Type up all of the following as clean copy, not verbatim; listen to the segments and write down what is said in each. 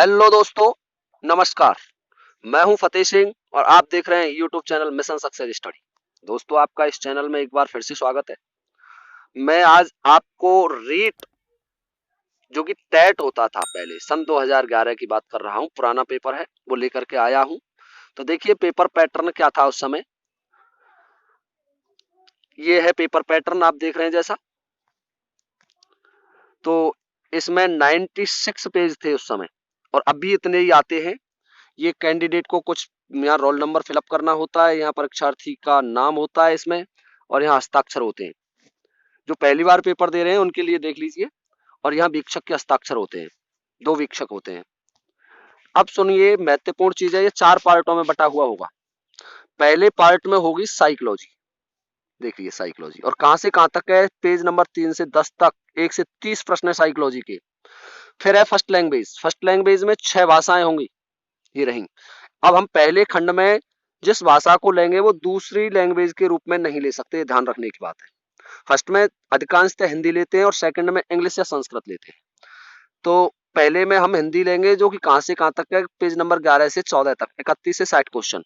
Hello दोस्तों, नमस्कार। मैं हूं फतेह सिंह और आप देख रहे हैं YouTube channel mission success study. दोस्तों, आपका इस चैनल में एक बार फिर से स्वागत है। मैं आज आपको रीट जो कि टेट होता था पहले सन 2011 की बात कर रहा हूं, पुराना पेपर है वो लेकर के आया हूं। तो देखिए पेपर पैटर्न क्या था उस समय। ये है पेपर पैटर्न, आप देख रहे हैं जैसा। तो इसमें 96 पेज थे उस समय और अभी इतने ही आते हैं। ये कैंडिडेट को कुछ यहाँ रोल नंबर फिलअप करना होता है, यहाँ परीक्षार्थी का नाम होता है इसमें, और यहाँ हस्ताक्षर होते हैं। जो पहली बार पेपर दे रहे हैं उनके लिए देख लीजिए। और यहाँ वीक्षक के हस्ताक्षर होते हैं, 2 वीक्षक होते हैं। अब सुनिए, महत्वपूर्ण चीज है, ये 4 पार्टों में बटा हुआ होगा। पहले पार्ट में होगी साइकोलॉजी। देखिए साइकोलॉजी, और कहां से कहां तक है, पेज नंबर 3 से 10 तक 1 से 30 प्रश्न है साइकोलॉजी के। फिर है फर्स्ट लैंग्वेज। फर्स्ट लैंग्वेज में 6 भाषाएं होंगी, ये रही। अब हम पहले खंड में जिस भाषा को लेंगे वो दूसरी लैंग्वेज के रूप में नहीं ले सकते, ध्यान रखने की बात है। फर्स्ट में अधिकांशतः हिंदी लेते हैं और सेकंड में इंग्लिश या संस्कृत लेते हैं। तो पहले में हम हिंदी लेंगे, जो कि कहां से कहां तक है, पेज नंबर 11 से 14 तक, 31 से 60 क्वेश्चन।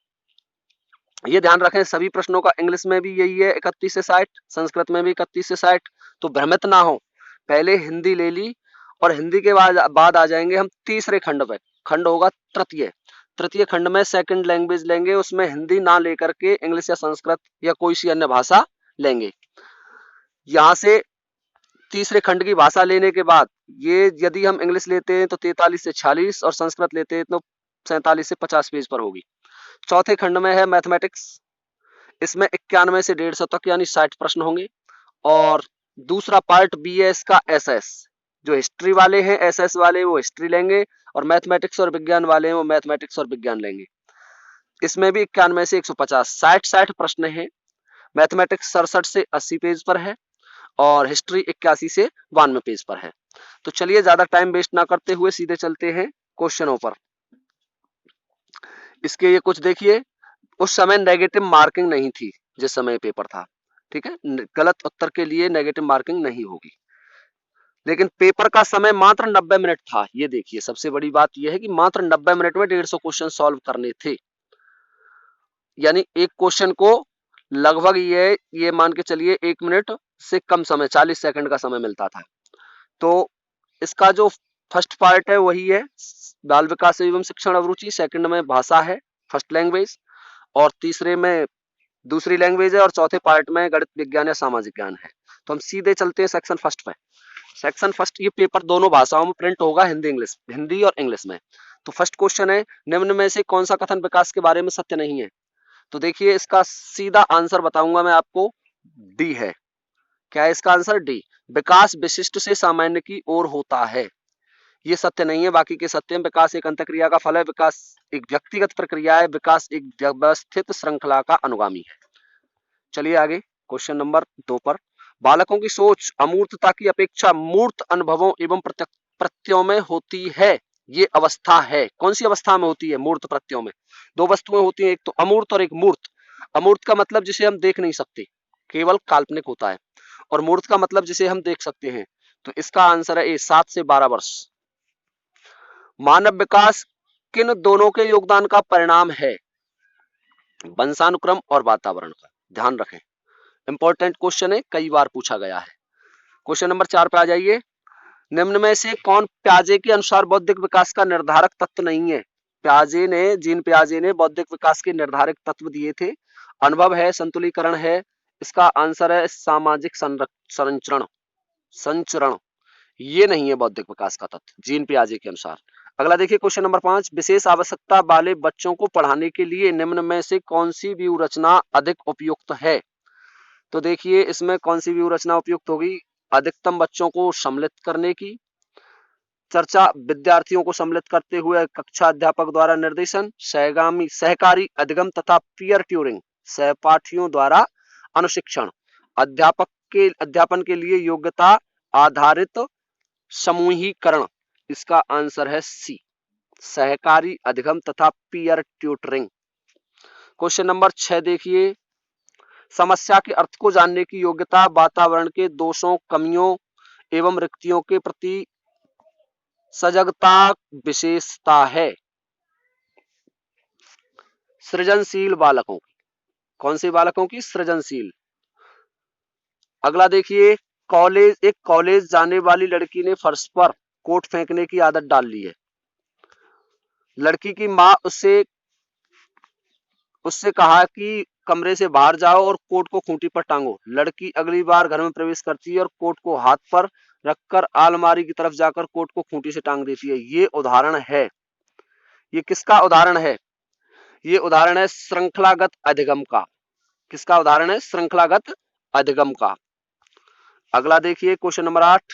ये ध्यान रखें, सभी प्रश्नों का इंग्लिश में भी यही है, 31 से 60, संस्कृत में भी 31 से 60। तो भ्रमित ना हो, पहले हिंदी ले ली और हिंदी के बाद आ जाएंगे हम तीसरे खंड पे। खंड होगा तृतीय। तृतीय खंड में सेकंड लैंग्वेज लेंगे, उसमें हिंदी ना लेकर के इंग्लिश या संस्कृत या कोई सी अन्य भाषा लेंगे। यहां से तीसरे खंड की भाषा लेने के बाद ये यदि हम इंग्लिश लेते हैं तो 43 से 46 और संस्कृत लेते हैं तो 47 से 50 पेज पर होगी। चौथे खंड में है मैथमेटिक्स। इसमें 91 से 150 तक यानी 60 प्रश्न होंगे। और दूसरा पार्ट बी है इसका एसएस। जो हिस्ट्री वाले हैं एसएस वाले वो हिस्ट्री लेंगे, और मैथमेटिक्स और विज्ञान वाले हैं वो मैथमेटिक्स और विज्ञान लेंगे। इसमें भी 91 से 150 60 प्रश्न हैं। मैथमेटिक्स 67 से 80 पेज पर है और हिस्ट्री 81 से 92 पेज पर है। तो चलिए ज्यादा टाइम वेस्ट ना करते हुए सीधे चलते हैं क्वेश्चनों पर। इसके ये कुछ देखिए, उस समय नेगेटिव मार्किंग नहीं थी जिस समय पेपर था, ठीक है। गलत उत्तर के लिए नेगेटिव मार्किंग नहीं होगी, लेकिन पेपर का समय मात्र 90 मिनट था। ये देखिए, सबसे बड़ी बात यह है कि मात्र 90 मिनट में 150 क्वेश्चन सॉल्व करने थे। यानी एक क्वेश्चन को लगभग ये मान के चलिए 1 मिनट से कम समय, 40 सेकंड का समय मिलता था। तो इसका जो फर्स्ट पार्ट है वही है बाल विकास एवं शिक्षण अभिरुचि, सेकंड में भाषा है फर्स्ट लैंग्वेज, और तीसरे में दूसरी लैंग्वेज है, और चौथे पार्ट में गणित विज्ञान या सामाजिक ज्ञान है। तो हम सीधे चलते हैं सेक्शन फर्स्ट पे। सेक्शन फर्स्ट, ये पेपर दोनों भाषाओं में प्रिंट होगा, हिंदी इंग्लिश, हिंदी और इंग्लिश में। तो फर्स्ट क्वेश्चन है, निम्न में से कौन सा कथन विकास के बारे में सत्य नहीं है। तो देखिए इसका सीधा आंसर बताऊंगा मैं आपको, डी है। क्या है इसका आंसर? डी। विकास विशिष्ट से सामान्य की ओर होता है, ये सत्य नहीं है, बाकी के सत्य हैं। विकास एक अंतःक्रिया का फल है, विकास एक व्यक्तिगत प्रक्रिया है, विकास एक व्यवस्थित श्रृंखला का अनुगामी है। चलिए आगे क्वेश्चन नंबर 2 पर। बालकों की सोच अमूर्तता की अपेक्षा मूर्त अनुभवों एवं प्रत्ययों में होती है। ये अवस्था है, कौन सी अवस्था में होती है? मूर्त प्रत्ययों में। 2 वस्तुएं होती हैं, एक तो अमूर्त और एक मूर्त। अमूर्त का मतलब जिसे हम देख नहीं सकते, केवल काल्पनिक होता है, और मूर्त का मतलब जिसे हम देख सकते हैं। तो इसका आंसर है ए, 7 से 12 वर्ष। मानव विकास किन दोनों के योगदान का परिणाम है? वंशानुक्रम और वातावरण का। ध्यान रखें, इंपॉर्टेंट क्वेश्चन है, कई बार पूछा गया है। क्वेश्चन नंबर 4 पे आ जाइए। निम्न में से कौन प्याजे के अनुसार बौद्धिक विकास का निर्धारक तत्व नहीं है? जीन प्याजे ने बौद्धिक विकास के निर्धारक तत्व दिए थे। अनुभव है, संतुलीकरण है। इसका आंसर है सामाजिक संचरण। ये नहीं है बौद्धिक विकास का तत्व जीन प्याजे के अनुसार। अगला देखिए क्वेश्चन नंबर 5। विशेष आवश्यकता वाले बच्चों को पढ़ाने के लिए निम्न में से कौन सी व्यूह रचना अधिक उपयुक्त है? तो देखिए इसमें कौन सी व्यूह रचना उपयुक्त होगी? अधिकतम बच्चों को सम्मिलित करने की चर्चा, विद्यार्थियों को सम्मिलित करते हुए कक्षा अध्यापक द्वारा निर्देशन, सहकारी अधिगम तथा पीयर ट्यूरिंग, सहपाठियों द्वारा अनुशिक्षण, अध्यापन के लिए योग्यता आधारित समूहीकरण। इसका आंसर है सी, सहकारी अधिगम तथा पीयर ट्यूटरिंग। क्वेश्चन नंबर 6 देखिए। समस्या के अर्थ को जानने की योग्यता वातावरण के दोषों, कमियों एवं रिक्तियों के प्रति सजगता विशेषता है सृजनशील बालकों की। कौन से बालकों की? सृजनशील। अगला देखिए, एक कॉलेज जाने वाली लड़की ने फर्श पर कोट फेंकने की आदत डाल ली है। लड़की की माँ उससे कहा कि कमरे से बाहर जाओ और कोट को खूंटी पर टांगो। लड़की अगली बार घर में प्रवेश करती है और कोट को हाथ पर रखकर अलमारी की तरफ जाकर कोट को खूंटी से टांग देती है। ये उदाहरण है, ये किसका उदाहरण है? ये उदाहरण है श्रृंखलागत अधिगम का। किसका उदाहरण है? श्रृंखलागत अधिगम का। अगला देखिए क्वेश्चन नंबर 8,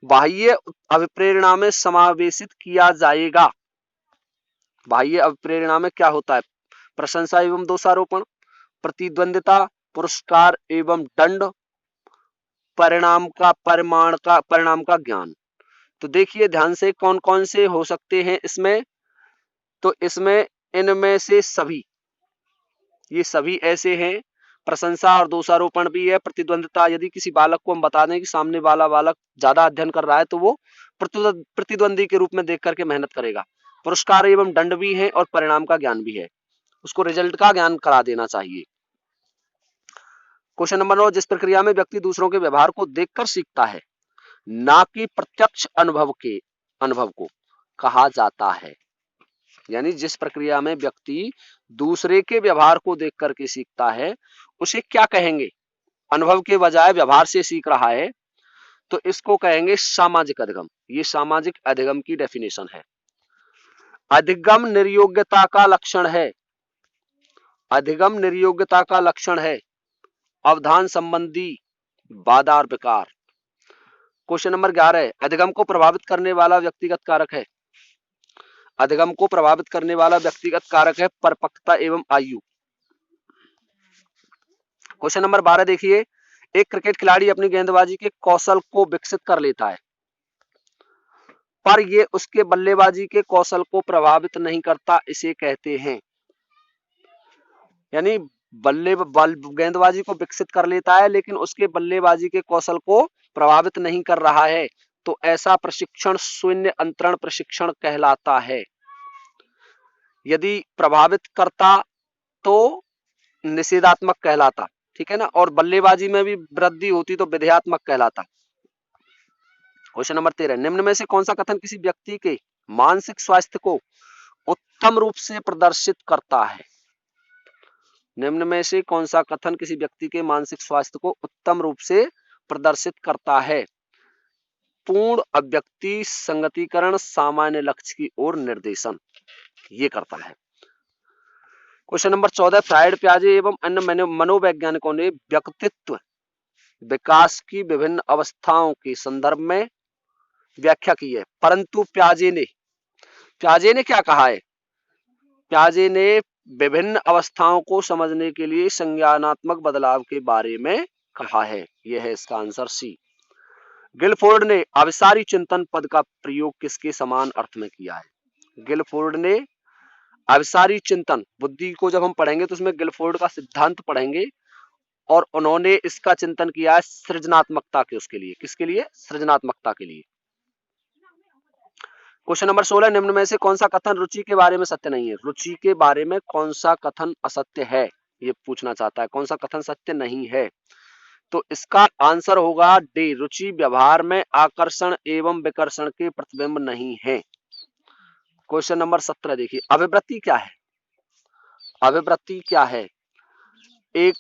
बाह्य अभिप्रेरणा में समावेशित किया जाएगा। बाह्य अभिप्रेरणा में क्या होता है? प्रशंसा एवं दोषारोपण, प्रतिद्वंदिता, पुरस्कार एवं दंड, परिणाम का ज्ञान। तो देखिए ध्यान से कौन कौन से हो सकते हैं इसमें। तो इसमें इनमें से सभी, ये सभी ऐसे हैं। प्रशंसा और दोषारोपण भी है। प्रतिद्वंदिता, यदि किसी बालक को हम बता दें कि सामने वाला बालक ज्यादा अध्ययन कर रहा है तो वो प्रतिद्वंदी के रूप में देख करके मेहनत करेगा। पुरस्कार एवं दंड भी है और परिणाम का ज्ञान भी है, उसको रिजल्ट का ज्ञान करा देना चाहिए। क्वेश्चन नंबर 9, जिस प्रक्रिया में व्यक्ति दूसरों के व्यवहार को देखकर सीखता है, ना कि प्रत्यक्ष अनुभव को कहा जाता है। यानी जिस प्रक्रिया में व्यक्ति दूसरे के व्यवहार को देख करके सीखता है उसे क्या कहेंगे? अनुभव के बजाय व्यवहार से सीख रहा है तो इसको कहेंगे सामाजिक अधिगम। ये सामाजिक अधिगम की डेफिनेशन है। अधिगम निर्योग्यता का लक्षण है। अधिगम निर्योग्यता का लक्षण है अवधान संबंधी बाधा और विकार। क्वेश्चन नंबर 11, अधिगम को प्रभावित करने वाला व्यक्तिगत कारक है। अधिगम को प्रभावित करने वाला व्यक्तिगत कारक है परिपक्वता एवं आयु। क्वेश्चन नंबर 12 देखिए, एक क्रिकेट खिलाड़ी अपनी गेंदबाजी के कौशल को विकसित कर लेता है पर ये उसके बल्लेबाजी के कौशल को प्रभावित नहीं करता, इसे कहते हैं। यानी गेंदबाजी को विकसित कर लेता है लेकिन उसके बल्लेबाजी के कौशल को प्रभावित नहीं कर रहा है, तो ऐसा प्रशिक्षण शून्य अंतरण प्रशिक्षण कहलाता है। यदि प्रभावित करता तो निषेधात्मक कहलाता, ठीक है ना, और बल्लेबाजी में भी वृद्धि होती तो विधेयात्मक कहलाता। क्वेश्चन नंबर 13, निम्न में से कौन सा कथन किसी व्यक्ति के मानसिक स्वास्थ्य को उत्तम रूप से प्रदर्शित करता है? निम्न में से कौन सा कथन किसी व्यक्ति के मानसिक स्वास्थ्य को उत्तम रूप से प्रदर्शित करता है? पूर्ण अभिव्यक्ति, संगतिकरण, सामान्य लक्ष्य की ओर निर्देशन, ये करता है। क्वेश्चन नंबर 14, फ्राइड, प्याजे एवं अन्य मनोवैज्ञानिकों ने व्यक्तित्व विकास की विभिन्न अवस्थाओं के संदर्भ में व्याख्या की है, परंतु प्याजे ने क्या कहा है? प्याजे ने विभिन्न अवस्थाओं को समझने के लिए संज्ञानात्मक बदलाव के बारे में कहा है। यह है इसका आंसर सी। गिलफोर्ड ने अभिसारी चिंतन पद का प्रयोग किसके समान अर्थ में किया है? गिलफोर्ड ने अभिसारी चिंतन, बुद्धि को जब हम पढ़ेंगे तो उसमें गिलफोर्ड का सिद्धांत पढ़ेंगे और उन्होंने इसका चिंतन किया है सृजनात्मकता के, उसके लिए, किसके लिए? सृजनात्मकता के लिए। क्वेश्चन नंबर 16, निम्न में से कौन सा कथन रुचि के बारे में सत्य नहीं है? रुचि के बारे में कौन सा कथन असत्य है, ये पूछना चाहता है। कौन सा कथन सत्य नहीं है? तो इसका आंसर होगा डी, रुचि व्यवहार में आकर्षण एवं विकर्षण के प्रतिबिंब नहीं है। क्वेश्चन नंबर 17 देखिए, अभिवृत्ति क्या है? अभिवृत्ति क्या है? एक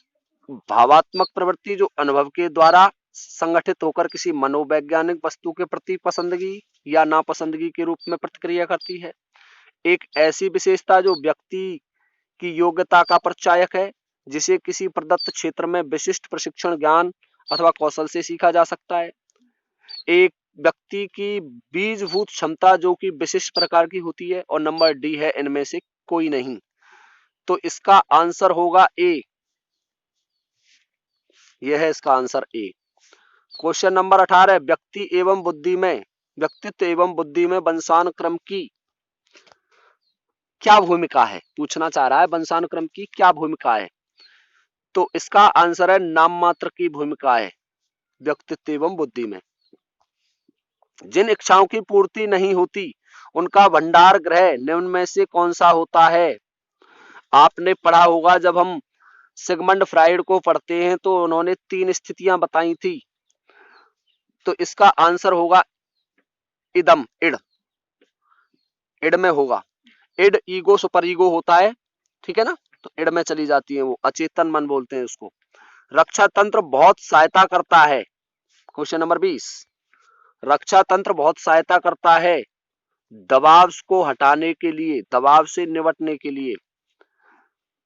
भावात्मक प्रवृत्ति जो अनुभव के द्वारा संगठित होकर किसी मनोवैज्ञानिक वस्तु के प्रति पसंदगी या नापसंदगी के रूप में प्रतिक्रिया करती है। एक ऐसी विशेषता जो व्यक्ति की योग्यता का परिचायक है, जिसे किसी प्रदत्त क्षेत्र में विशिष्ट प्रशिक्षण, ज्ञान अथवा कौशल से सीखा जा सकता है। एक व्यक्ति की बीजभूत क्षमता जो कि विशिष्ट प्रकार की होती है। और नंबर डी है इनमें से कोई नहीं। तो इसका आंसर होगा ए, यह है इसका आंसर ए। क्वेश्चन नंबर 18, व्यक्तित्व एवं बुद्धि में वंशानुक्रम की क्या भूमिका है? पूछना चाह रहा है वंशानुक्रम की क्या भूमिका है। तो इसका आंसर है नाम मात्र की भूमिका है व्यक्तित्व एवं बुद्धि में। जिन इच्छाओं की पूर्ति नहीं होती उनका भंडार गृह निम्न में से कौन सा होता है? आपने पढ़ा होगा, जब हम सिगमंड फ्राइड को पढ़ते हैं तो उन्होंने 3 स्थितियां बताई थी। तो इसका आंसर होगा इदम, इड। इड में होगा। इड ईगो सुपर ईगो होता है, ठीक है ना। तो इड में चली जाती है, वो अचेतन मन बोलते हैं उसको। रक्षा तंत्र बहुत सहायता करता है। क्वेश्चन नंबर 20, रक्षा तंत्र बहुत सहायता करता है दबाव को हटाने के लिए, दबाव से निपटने के लिए।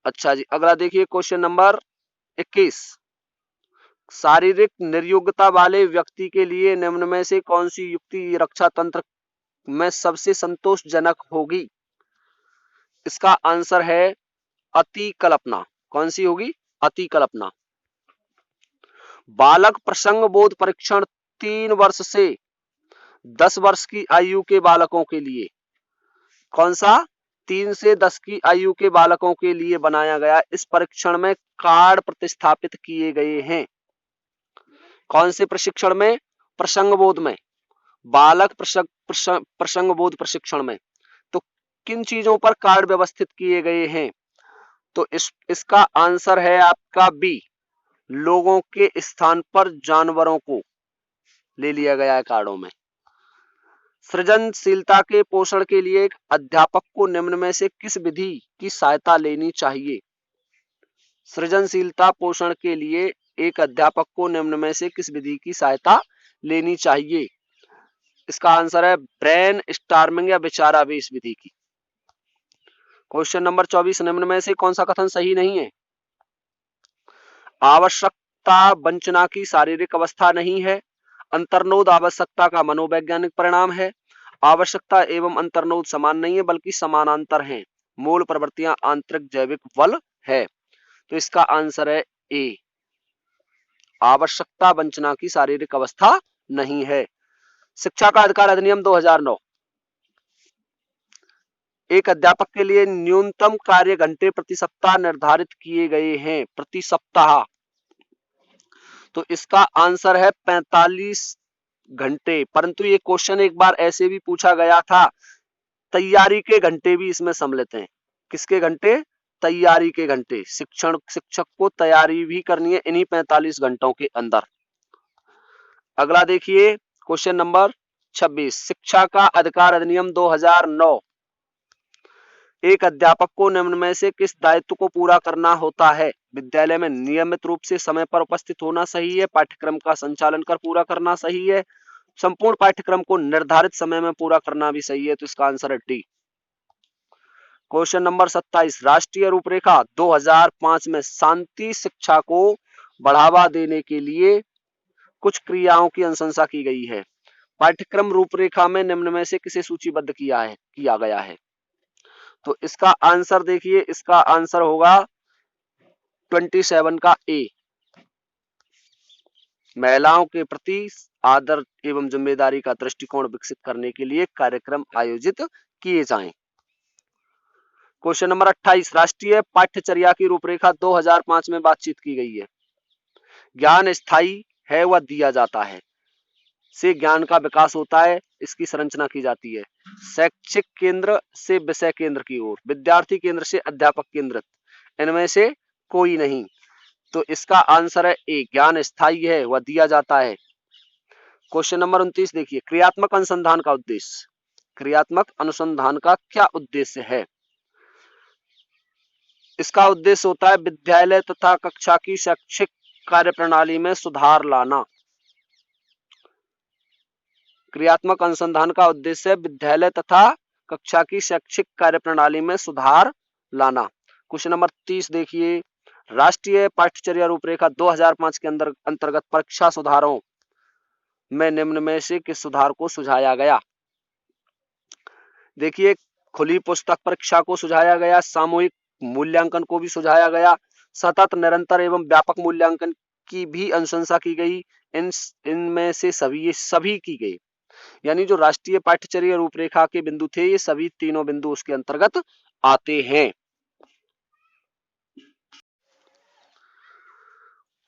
अच्छा जी, अगला देखिए क्वेश्चन नंबर 21, शारीरिक निर्योग्यता वाले व्यक्ति के लिए निम्न में से कौन सी युक्ति रक्षा तंत्र में सबसे संतोषजनक होगी? इसका आंसर है अति कल्पना। कौन सी होगी? अति कल्पना। बालक प्रसंग बोध परीक्षण 3 वर्ष से 10 वर्ष की आयु के बालकों के लिए, कौन सा? 3 से 10 की आयु के बालकों के लिए बनाया गया। इस परीक्षण में कार्ड प्रतिस्थापित किए गए हैं। कौन से प्रशिक्षण में? प्रसंग बोध में, बालक प्रसंग बोध प्रशिक्षण में। तो किन चीजों पर कार्ड व्यवस्थित किए गए हैं? तो इसका आंसर है आपका बी, लोगों के स्थान पर जानवरों को ले लिया गया है कार्डों में। सृजनशीलता के पोषण के लिए एक अध्यापक को निम्न में से किस विधि की सहायता लेनी चाहिए? सृजनशीलता पोषण के लिए एक अध्यापक को निम्न में से किस विधि की सहायता लेनी चाहिए? इसका आंसर है ब्रेन स्टॉर्मिंग या विचारावेश विधि की। क्वेश्चन नंबर 24, निम्न में से कौन सा कथन सही नहीं है? आवश्यकता वंचना की शारीरिक अवस्था नहीं है। अंतर्नोद आवश्यकता का मनोवैज्ञानिक परिणाम है। आवश्यकता एवं अंतर्नोद समान नहीं है बल्कि समानांतर हैं। मूल प्रवृत्तियां आंतरिक जैविक बल है। तो इसका आंसर है ए, आवश्यकता वंचना की शारीरिक अवस्था नहीं है। शिक्षा का अधिकार अधिनियम 2009, एक अध्यापक के लिए न्यूनतम कार्य घंटे प्रति सप्ताह निर्धारित किए गए हैं, प्रति सप्ताह। तो इसका आंसर है 45 घंटे। परंतु ये क्वेश्चन एक बार ऐसे भी पूछा गया था, तैयारी के घंटे भी इसमें सम्मिलित हैं। किसके घंटे? तैयारी के घंटे। शिक्षक को तैयारी भी करनी है इन्हीं 45 घंटों के अंदर। अगला देखिए क्वेश्चन नंबर 26, शिक्षा का अधिकार अधिनियम 2009, एक अध्यापक को निम्न में से किस दायित्व को पूरा करना होता है? विद्यालय में नियमित रूप से समय पर उपस्थित होना सही है, पाठ्यक्रम का संचालन कर पूरा करना सही है, संपूर्ण पाठ्यक्रम को निर्धारित समय में पूरा करना भी सही है। तो इसका आंसर है डी। क्वेश्चन नंबर 27, राष्ट्रीय रूपरेखा 2005 में शांति शिक्षा को बढ़ावा देने के लिए कुछ क्रियाओं की अनुशंसा की गई है। पाठ्यक्रम रूपरेखा में निम्न में से किसे सूचीबद्ध किया गया है? तो इसका आंसर देखिए, इसका आंसर होगा 27 का ए, महिलाओं के प्रति आदर एवं जिम्मेदारी का दृष्टिकोण विकसित करने के लिए कार्यक्रम आयोजित किए जाएं। क्वेश्चन नंबर 28, राष्ट्रीय पाठ्यचर्या की रूपरेखा 2005 में बातचीत की गई है। ज्ञान स्थायी है व दिया जाता है, से ज्ञान का विकास होता है, इसकी संरचना की जाती है। शैक्षिक केंद्र से विषय केंद्र की ओर, विद्यार्थी केंद्र से अध्यापक केंद्रित, इनमें से कोई नहीं। तो इसका आंसर है ए, ज्ञान स्थायी है व दिया जाता है। क्वेश्चन नंबर 29 देखिए, क्रियात्मक अनुसंधान का उद्देश्य, क्रियात्मक अनुसंधान का क्या उद्देश्य है? इसका उद्देश्य होता है विद्यालय तथा कक्षा की शैक्षिक कार्यप्रणाली में सुधार लाना। क्रियात्मक अनुसंधान का उद्देश्य है विद्यालय तथा कक्षा की शैक्षिक कार्यप्रणाली में सुधार लाना। क्वेश्चन नंबर 30 देखिए, राष्ट्रीय पाठ्यचर्या रूपरेखा 2005 के अंतर्गत परीक्षा सुधारों में निम्न में से किस सुधार को सुझाया गया? देखिए, खुली पुस्तक परीक्षा को सुझाया गया, सामूहिक मूल्यांकन को भी सुझाया गया, सतत निरंतर एवं व्यापक मूल्यांकन की भी अनुशंसा की गई। इनमें से सभी की गई, यानी जो राष्ट्रीय पाठ्यचर्या रूपरेखा के बिंदु थे, ये सभी तीनों बिंदु उसके अंतर्गत आते हैं।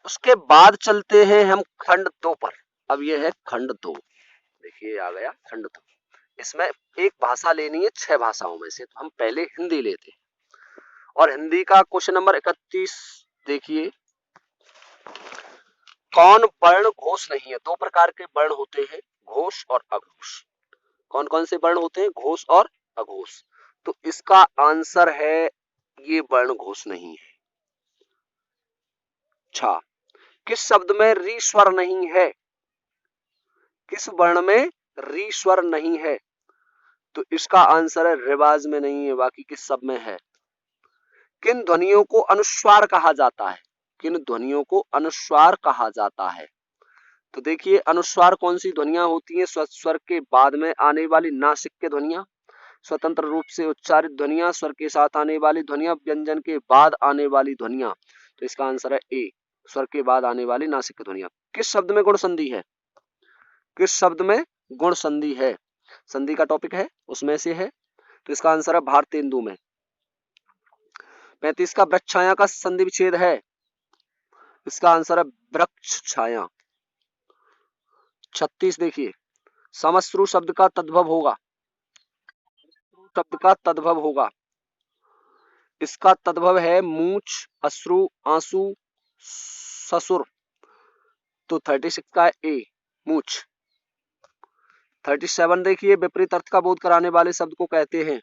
उसके बाद चलते हैं हम खंड 2 पर। अब यह है खंड 2। देखिए आ गया खंडत्व। इसमें एक भाषा लेनी है 6 भाषाओं में से, तो हम पहले हिंदी लेते हैं। और हिंदी का क्वेश्चन नंबर 31 देखिए, कौन वर्ण घोष नहीं है? 2 प्रकार के वर्ण होते हैं, घोष और अघोष। कौन कौन से वर्ण होते हैं? घोष और अघोष। तो इसका आंसर है ये वर्ण घोष नहीं है। अच्छा, किस शब्द में री स्वर नहीं है? किस वर्ण में री स्वर नहीं है? तो इसका आंसर है रिवाज में नहीं है, बाकी किस सब में है। किन ध्वनियों को अनुस्वार कहा जाता है? किन ध्वनियों को अनुस्वार कहा जाता है? तो देखिए अनुस्वार कौन सी ध्वनियां होती हैं? स्वर के बाद में आने वाली नासिक ध्वनियां, स्वतंत्र रूप से उच्चारित ध्वनियां, स्वर के साथ आने वाली ध्वनियां, व्यंजन के बाद आने वाली ध्वनियां। तो इसका आंसर है ए, स्वर के बाद आने वाली नासिक ध्वनियां। किस शब्द में गुण संधि है? किस शब्द में गुण संधि है? संधि का टॉपिक है उसमें से है, तो इसका आंसर है भारतेंदु में। 35 का वृक्ष छाया का संधि विच्छेद है, इसका आंसर है वृक्ष छाया। 36 देखिए, समश्रु शब्द का तद्भव होगा, शब्द का तद्भव होगा, इसका तद्भव है मूछ, अश्रु, आंसू, ससुर। तो 36 का ए, मूछ। 37 देखिए, विपरीत अर्थ का बोध कराने वाले शब्द को कहते हैं,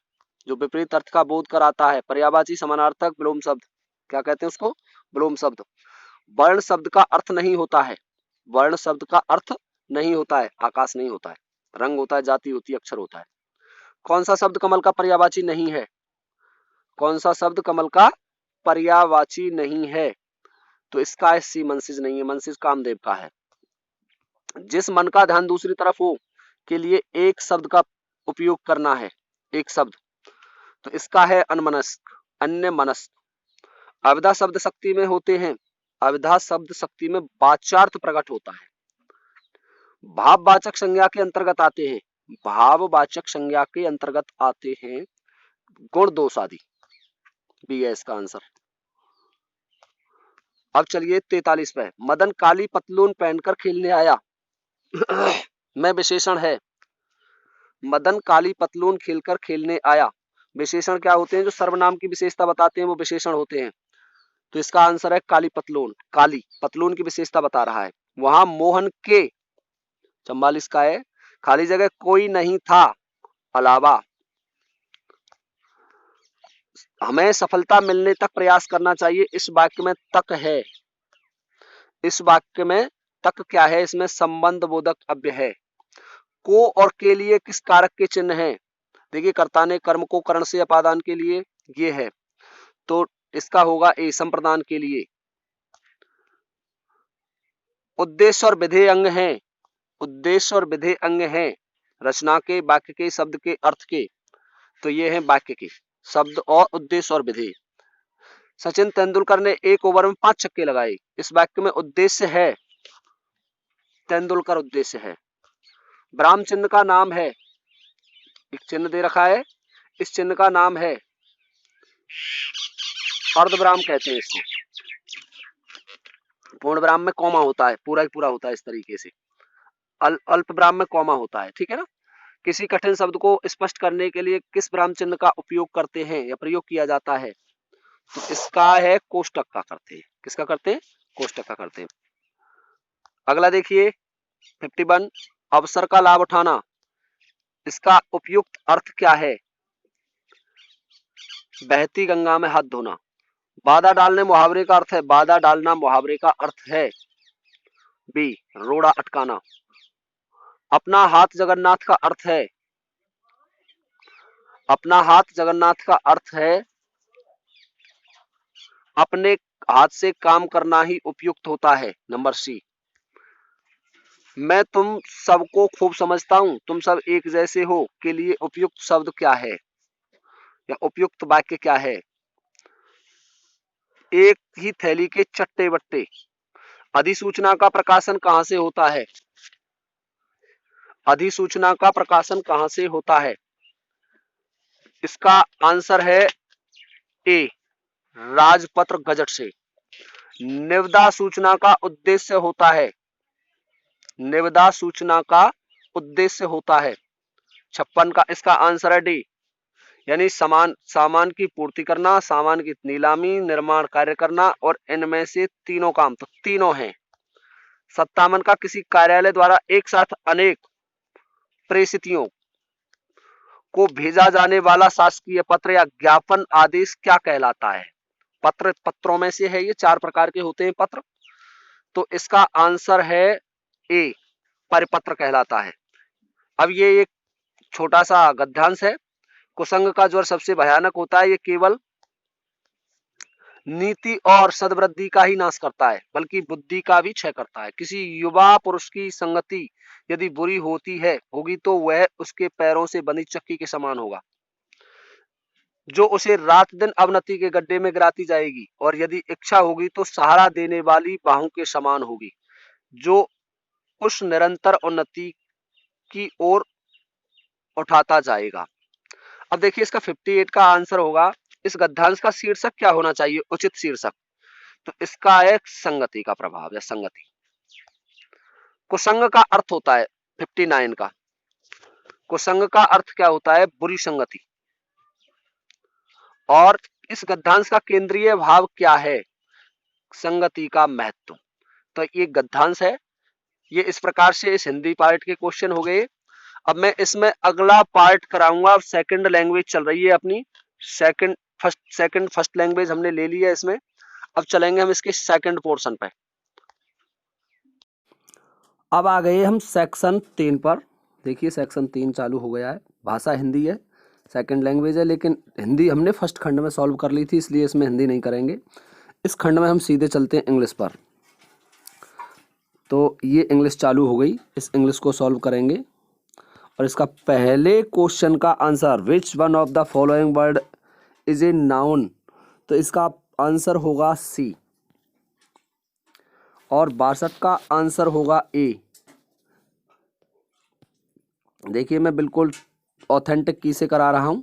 जो विपरीत अर्थ का बोध कराता है, पर्यायवाची, समानार्थक, विलोम शब्द। क्या कहते हैं उसको? विलोम शब्द। वर्ण शब्द का अर्थ नहीं होता है, वर्ण शब्द का अर्थ नहीं होता है, आकाश नहीं होता है, रंग होता है, जाति होती है, अक्षर होता है। कौन सा शब्द कमल का पर्यायवाची नहीं है? कौन सा शब्द कमल का पर्यायवाची नहीं है? तो इसका है सी, मनसिज नहीं है, मनसिज कामदेव का है। जिस मन का ध्यान दूसरी तरफ हो के लिए एक शब्द का उपयोग करना है, एक शब्द, तो इसका है अनमनस्क, अन्य मनस्क। अविधा शब्द शक्ति में होते हैं, अविधा शब्द शक्ति में वाच्यार्थ प्रकट होता है, भाववाचक संज्ञा के अंतर्गत आते हैं, भाववाचक संज्ञा के अंतर्गत आते हैं गुण दोष आदि। बी है इसका आंसर। अब चलिए 43 पे, मदन काली पतलून पहनकर खेलने आया में विशेषण है, मदन काली पतलून खेलकर खेलने आया। विशेषण क्या होते हैं? जो सर्वनाम की विशेषता बताते हैं वो विशेषण होते हैं। तो इसका आंसर है काली पतलून, काली पतलून की विशेषता बता रहा है। वहां मोहन के 44 का है, खाली जगह कोई नहीं था अलावा। हमें सफलता मिलने तक प्रयास करना चाहिए, इस वाक्य में तक है, इस वाक्य में तक क्या है? इसमें संबंध बोधक अव्यय है। को और के लिए किस कारक के चिन्ह है? देखिए कर्ता ने कर्म को करण से अपादान के लिए ये है, तो इसका होगा ए, संप्रदान के लिए। उद्देश्य और विधेय अंग है, उद्देश्य और विधेय अंग है रचना के, वाक्य के, शब्द के, अर्थ के। तो ये है वाक्य के शब्द और उद्देश्य और विधेय। सचिन तेंदुलकर ने 1 ओवर में 5 छक्के लगाए, इस वाक्य में उद्देश्य है तेंदुलकर, उद्देश्य है। ब्राह्म चिन्ह का नाम है, एक चिन्ह दे रखा है, इस चिन्ह का नाम है अर्धब्राह्म कहते हैं इसको। पूर्ण ब्राह्म में कॉमा होता है, पूरा ही पूरा होता है इस तरीके से, अल्प ब्राह्म में कॉमा होता है, ठीक है ना। किसी कठिन शब्द को स्पष्ट करने के लिए किस ब्राह्म चिन्ह का उपयोग करते हैं या प्रयोग किया जाता है? तो इसका है कोष्टक का करते हैं। किसका करते हैं? कोष्टक का करते हैं। अगला देखिए 51, अवसर का लाभ उठाना, इसका उपयुक्त अर्थ क्या है? बहती गंगा में हाथ धोना। बाधा डालने मुहावरे का अर्थ है, बाधा डालना मुहावरे का अर्थ है बी, रोड़ा अटकाना। अपना हाथ जगन्नाथ का अर्थ है, अपना हाथ जगन्नाथ का अर्थ है अपने हाथ से काम करना ही उपयुक्त होता है, नंबर सी। मैं तुम सबको खूब समझता हूं, तुम सब एक जैसे हो के लिए उपयुक्त शब्द क्या है या उपयुक्त वाक्य क्या है? एक ही थैली के चट्टे बट्टे। अधिसूचना का प्रकाशन कहां से होता है? अधिसूचना का प्रकाशन कहां से होता है? इसका आंसर है ए, राजपत्र गजट से। निविदा सूचना का उद्देश्य होता है, निविदा सूचना का उद्देश्य होता है? 56 का इसका आंसर है डी, यानी सामान की पूर्ति करना, सामान की नीलामी, निर्माण कार्य करना, और इनमें से तीनों काम, तो तीनों हैं। 57 का किसी कार्यालय द्वारा एक साथ अनेक प्रेषितियों को भेजा जाने वाला शासकीय पत्र या ज्ञापन आदेश क्या कहलाता है? पत्रों में से है, ये 4 प्रकार के होते हैं पत्र, तो इसका आंसर है ए, परिपत्र कहलाता है। अब ये एक छोटा सा गद्यांश है। कुसंग का ज्वर सबसे भयानक होता है, ये केवल नीति और सद्वृद्धि का ही नाश करता है, बल्कि बुद्धि का भी क्षय करता है। किसी युवा पुरुष की संगति यदि बुरी होगी तो वह उसके पैरों से बंधी चक्की के समान होगा, जो उसे रात दिन अवनति के गड्ढे में गिराती जाएगी, और यदि इच्छा होगी तो सहारा देने वाली बाहों के समान होगी, जो उस निरंतर उन्नति की ओर उठाता जाएगा। अब देखिए इसका 58 का आंसर होगा, इस गद्यांश का शीर्षक क्या होना चाहिए, उचित शीर्षक, तो इसका है संगति का प्रभाव या संगति। कुसंग का अर्थ होता है 59 का, कुसंग का अर्थ क्या होता है, बुरी संगति। और इस गद्यांश का केंद्रीय भाव क्या है, संगति का महत्व। तो ये गद्यांश है, ये इस प्रकार से इस हिंदी पार्ट के क्वेश्चन हो गए। अब मैं इसमें अगला पार्ट कराऊंगा, सेकंड लैंग्वेज चल रही है अपनी, फर्स्ट लैंग्वेज हमने ले ली है इसमें। अब चलेंगे हम इसके सेकंड पोर्शन पे। अब आ गए हम सेक्शन 3 पर। देखिए सेक्शन 3 चालू हो गया है। भाषा हिंदी है, सेकंड लैंग्वेज है, लेकिन हिंदी हमने फर्स्ट खंड में सॉल्व कर ली थी, इसलिए इसमें हिंदी नहीं करेंगे। इस खंड में हम सीधे चलते हैं इंग्लिश पर। तो ये इंग्लिश चालू हो गई, इस इंग्लिश को सॉल्व करेंगे। और इसका पहले क्वेश्चन का answer, which one of the following word is a noun, तो इसका आंसर होगा सी। और 62 का आंसर होगा ए। देखिए मैं बिल्कुल ऑथेंटिक की से करा रहा हूं,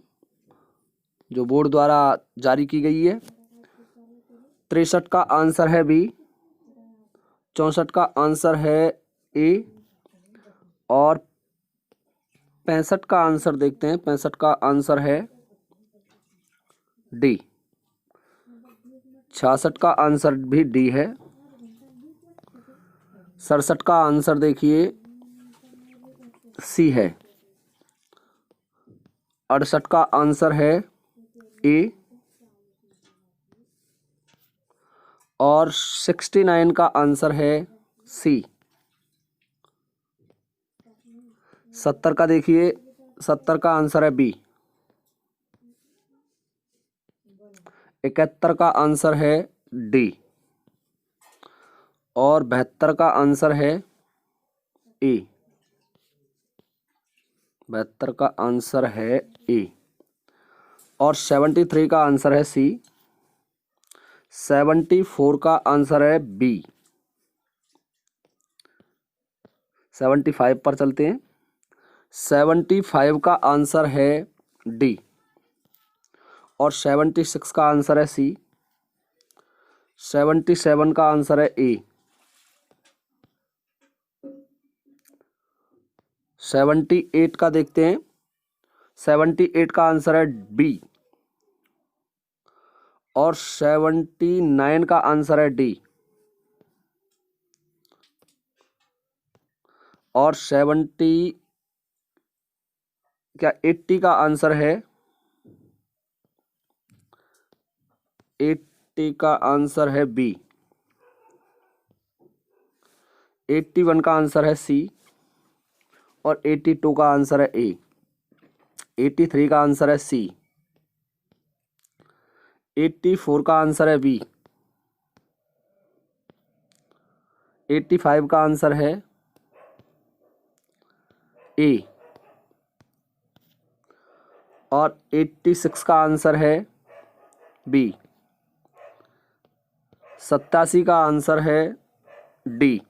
जो बोर्ड द्वारा जारी की गई है। 63 का आंसर है बी। 64 का आंसर है ए। और 65 का आंसर देखते हैं, 65 का आंसर है डी। 66 का आंसर भी डी है। 67 का आंसर देखिए सी है। 68 का आंसर है ए। और 69 का आंसर है सी। 70 का देखिए, 70 का आंसर है बी। 71 का आंसर है डी। और 72 का आंसर है ए। 72 का आंसर है ए। और 73 का आंसर है सी। 74 का आंसर है बी। 75 पर चलते हैं। 75 का आंसर है डी। और 76 का आंसर है सी। 77 का आंसर है ए। 78 का देखते हैं। 78 का आंसर है बी। और 79 का आंसर है डी। और 80 का आंसर है, 80 का आंसर है बी। 81 का आंसर है सी। और 82 का आंसर है ए। 83 का आंसर है सी। 84 का आंसर है बी। 85 का आंसर है ए। और 86 का आंसर है बी। 87 का आंसर है डी।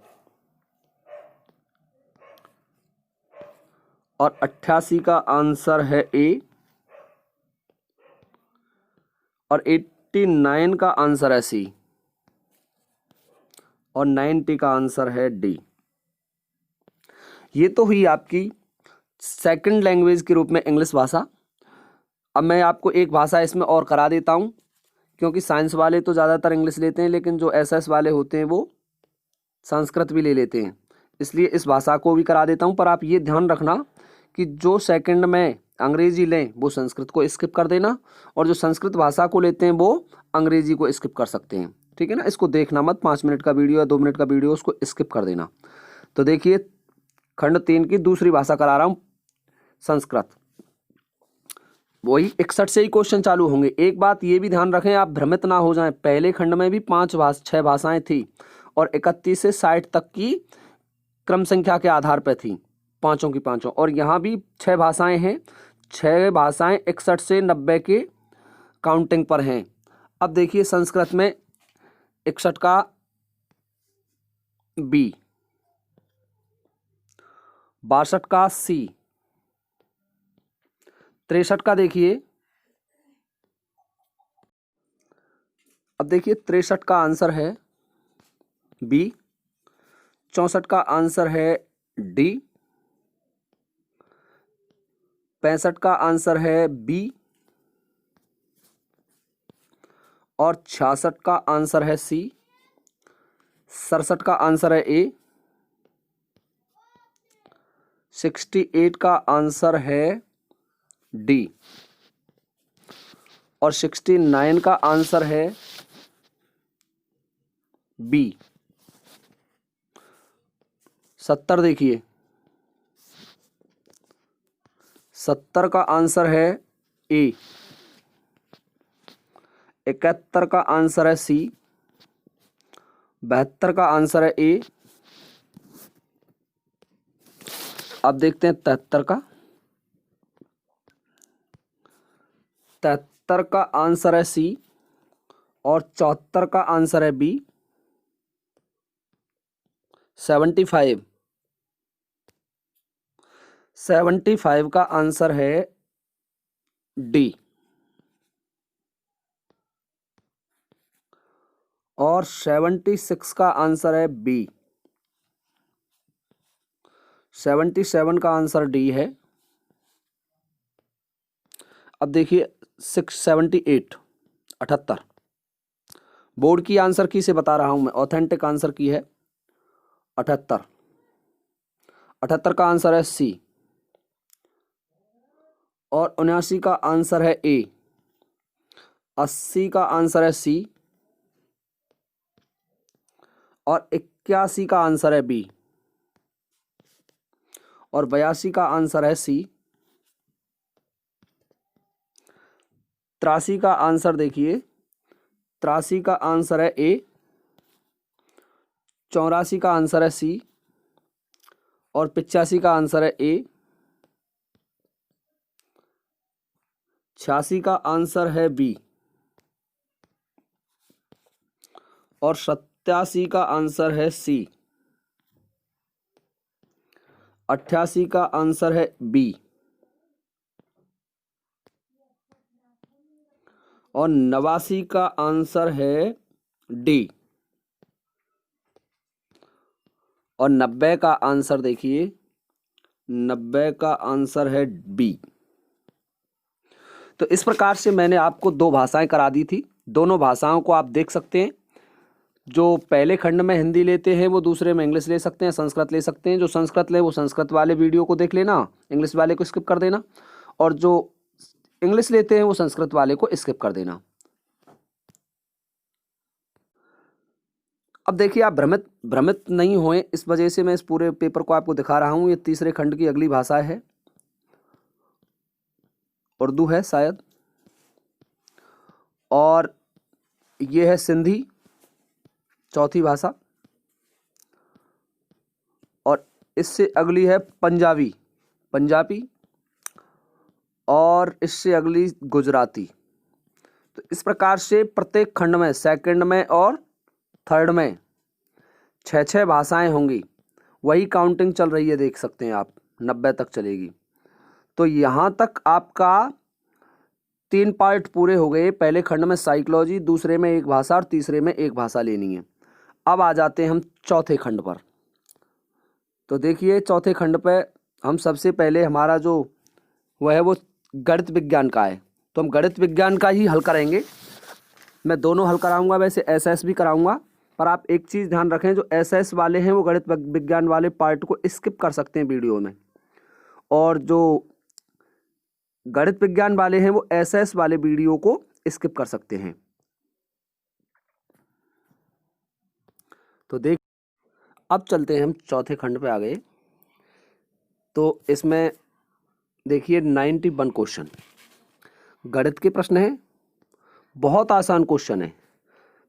और 88 का आंसर है ए। और 89 का आंसर है सी। और 90 का आंसर है डी। ये तो हुई आपकी सेकंड लैंग्वेज के रूप में इंग्लिश भाषा। अब मैं आपको एक भाषा इसमें और करा देता हूँ, क्योंकि साइंस वाले तो ज़्यादातर इंग्लिश लेते हैं, लेकिन जो एसएस वाले होते हैं वो संस्कृत भी ले लेते हैं, इसलिए इस भाषा को भी करा देता हूँ। पर आप ये ध्यान रखना कि जो सेकंड में अंग्रेजी लें वो संस्कृत को स्किप कर देना, और जो संस्कृत भाषा को लेते हैं वो अंग्रेजी को स्किप कर सकते हैं, ठीक है ना। इसको देखना मत, 5 मिनट का वीडियो या 2 मिनट का वीडियो, उसको स्किप कर देना। तो देखिए खंड 3 की दूसरी भाषा करा रहा हूँ, संस्कृत। वही 61 से ही क्वेश्चन चालू होंगे। एक बात ये भी ध्यान रखें, आप भ्रमित ना हो जाएं, पहले खंड में भी 6 भाषाएं थी और 31 से 60 तक की क्रम संख्या के आधार पर थी, पांचों की पांचों, और यहाँ भी 6 भाषाएं हैं। 6 भाषाएं 61 से 90 के काउंटिंग पर हैं। अब देखिए संस्कृत में 61 का बी, 62 का सी, 63 का देखिए, अब देखिए 63 का आंसर है बी, 64 का आंसर है डी, 65 का आंसर है बी, और 66 का आंसर है सी, 67 का आंसर है ए, 68 का आंसर है डी, और 69 का आंसर है बी। 70 देखिए, 70 का आंसर है ए, 71 का आंसर है सी, 72 का आंसर है ए। अब देखते हैं 73 का, 73 का आंसर है सी, और 74 का आंसर है बी। 75 का आंसर है डी, और 76 का आंसर है बी। 77 का आंसर डी है। अब देखिए 678, 78, बोर्ड की आंसर की से बता रहा हूं मैं, ऑथेंटिक आंसर की है 78। 78 का आंसर है सी, और 79 का आंसर है ए, 80 का आंसर है सी, और 81 का आंसर है बी, और 82 का आंसर है सी। 83 का आंसर देखिए, 83 का आंसर है ए, 84 का आंसर है सी, और 85 का आंसर है ए। 86 का आंसर है बी, और 87 का आंसर है सी। 88 का आंसर है बी, और 89 का आंसर है डी, और 90 का आंसर देखिए, 90 का आंसर है बी। तो इस प्रकार से मैंने आपको 2 भाषाएं करा दी थी। दोनों भाषाओं को आप देख सकते हैं। जो पहले खंड में हिंदी लेते हैं वो दूसरे में इंग्लिश ले सकते हैं, संस्कृत ले सकते हैं। जो संस्कृत ले वो संस्कृत वाले वीडियो को देख लेना, इंग्लिश वाले को स्किप कर देना, और जो इंग्लिश लेते हैं वो संस्कृत वाले को स्किप कर देना। अब देखिए आप भ्रमित नहीं होएं, इस वजह से मैं इस पूरे पेपर को आपको दिखा रहा हूं। ये तीसरे खंड की अगली भाषा है, उर्दू है शायद, और ये है सिंधी, चौथी भाषा, और इससे अगली है पंजाबी, और इससे अगली गुजराती। तो इस प्रकार से प्रत्येक खंड में, सेकंड में और थर्ड में 6 भाषाएं होंगी। वही काउंटिंग चल रही है, देख सकते हैं आप, 90 तक चलेगी। तो यहाँ तक आपका 3 पार्ट पूरे हो गए। पहले खंड में साइकोलॉजी, दूसरे में एक भाषा, और तीसरे में एक भाषा लेनी है। अब आ जाते हैं हम चौथे खंड पर। तो देखिए चौथे खंड पे हम सबसे पहले हमारा जो वह है वो गणित विज्ञान का है, तो हम गणित विज्ञान का ही हल करेंगे। मैं दोनों हल कराऊंगा, वैसे एसएस भी कराऊंगा, पर आप एक चीज़ ध्यान रखें, जो एसएस वाले हैं वो गणित विज्ञान वाले पार्ट को स्किप कर सकते हैं वीडियो में, और जो गणित विज्ञान वाले हैं वो एसएस वाले वीडियो को स्किप कर सकते हैं। तो देख अब चलते हैं हम चौथे खंड पे आ गए। तो इसमें देखिए 91 क्वेश्चन गणित के प्रश्न हैं, बहुत आसान क्वेश्चन है।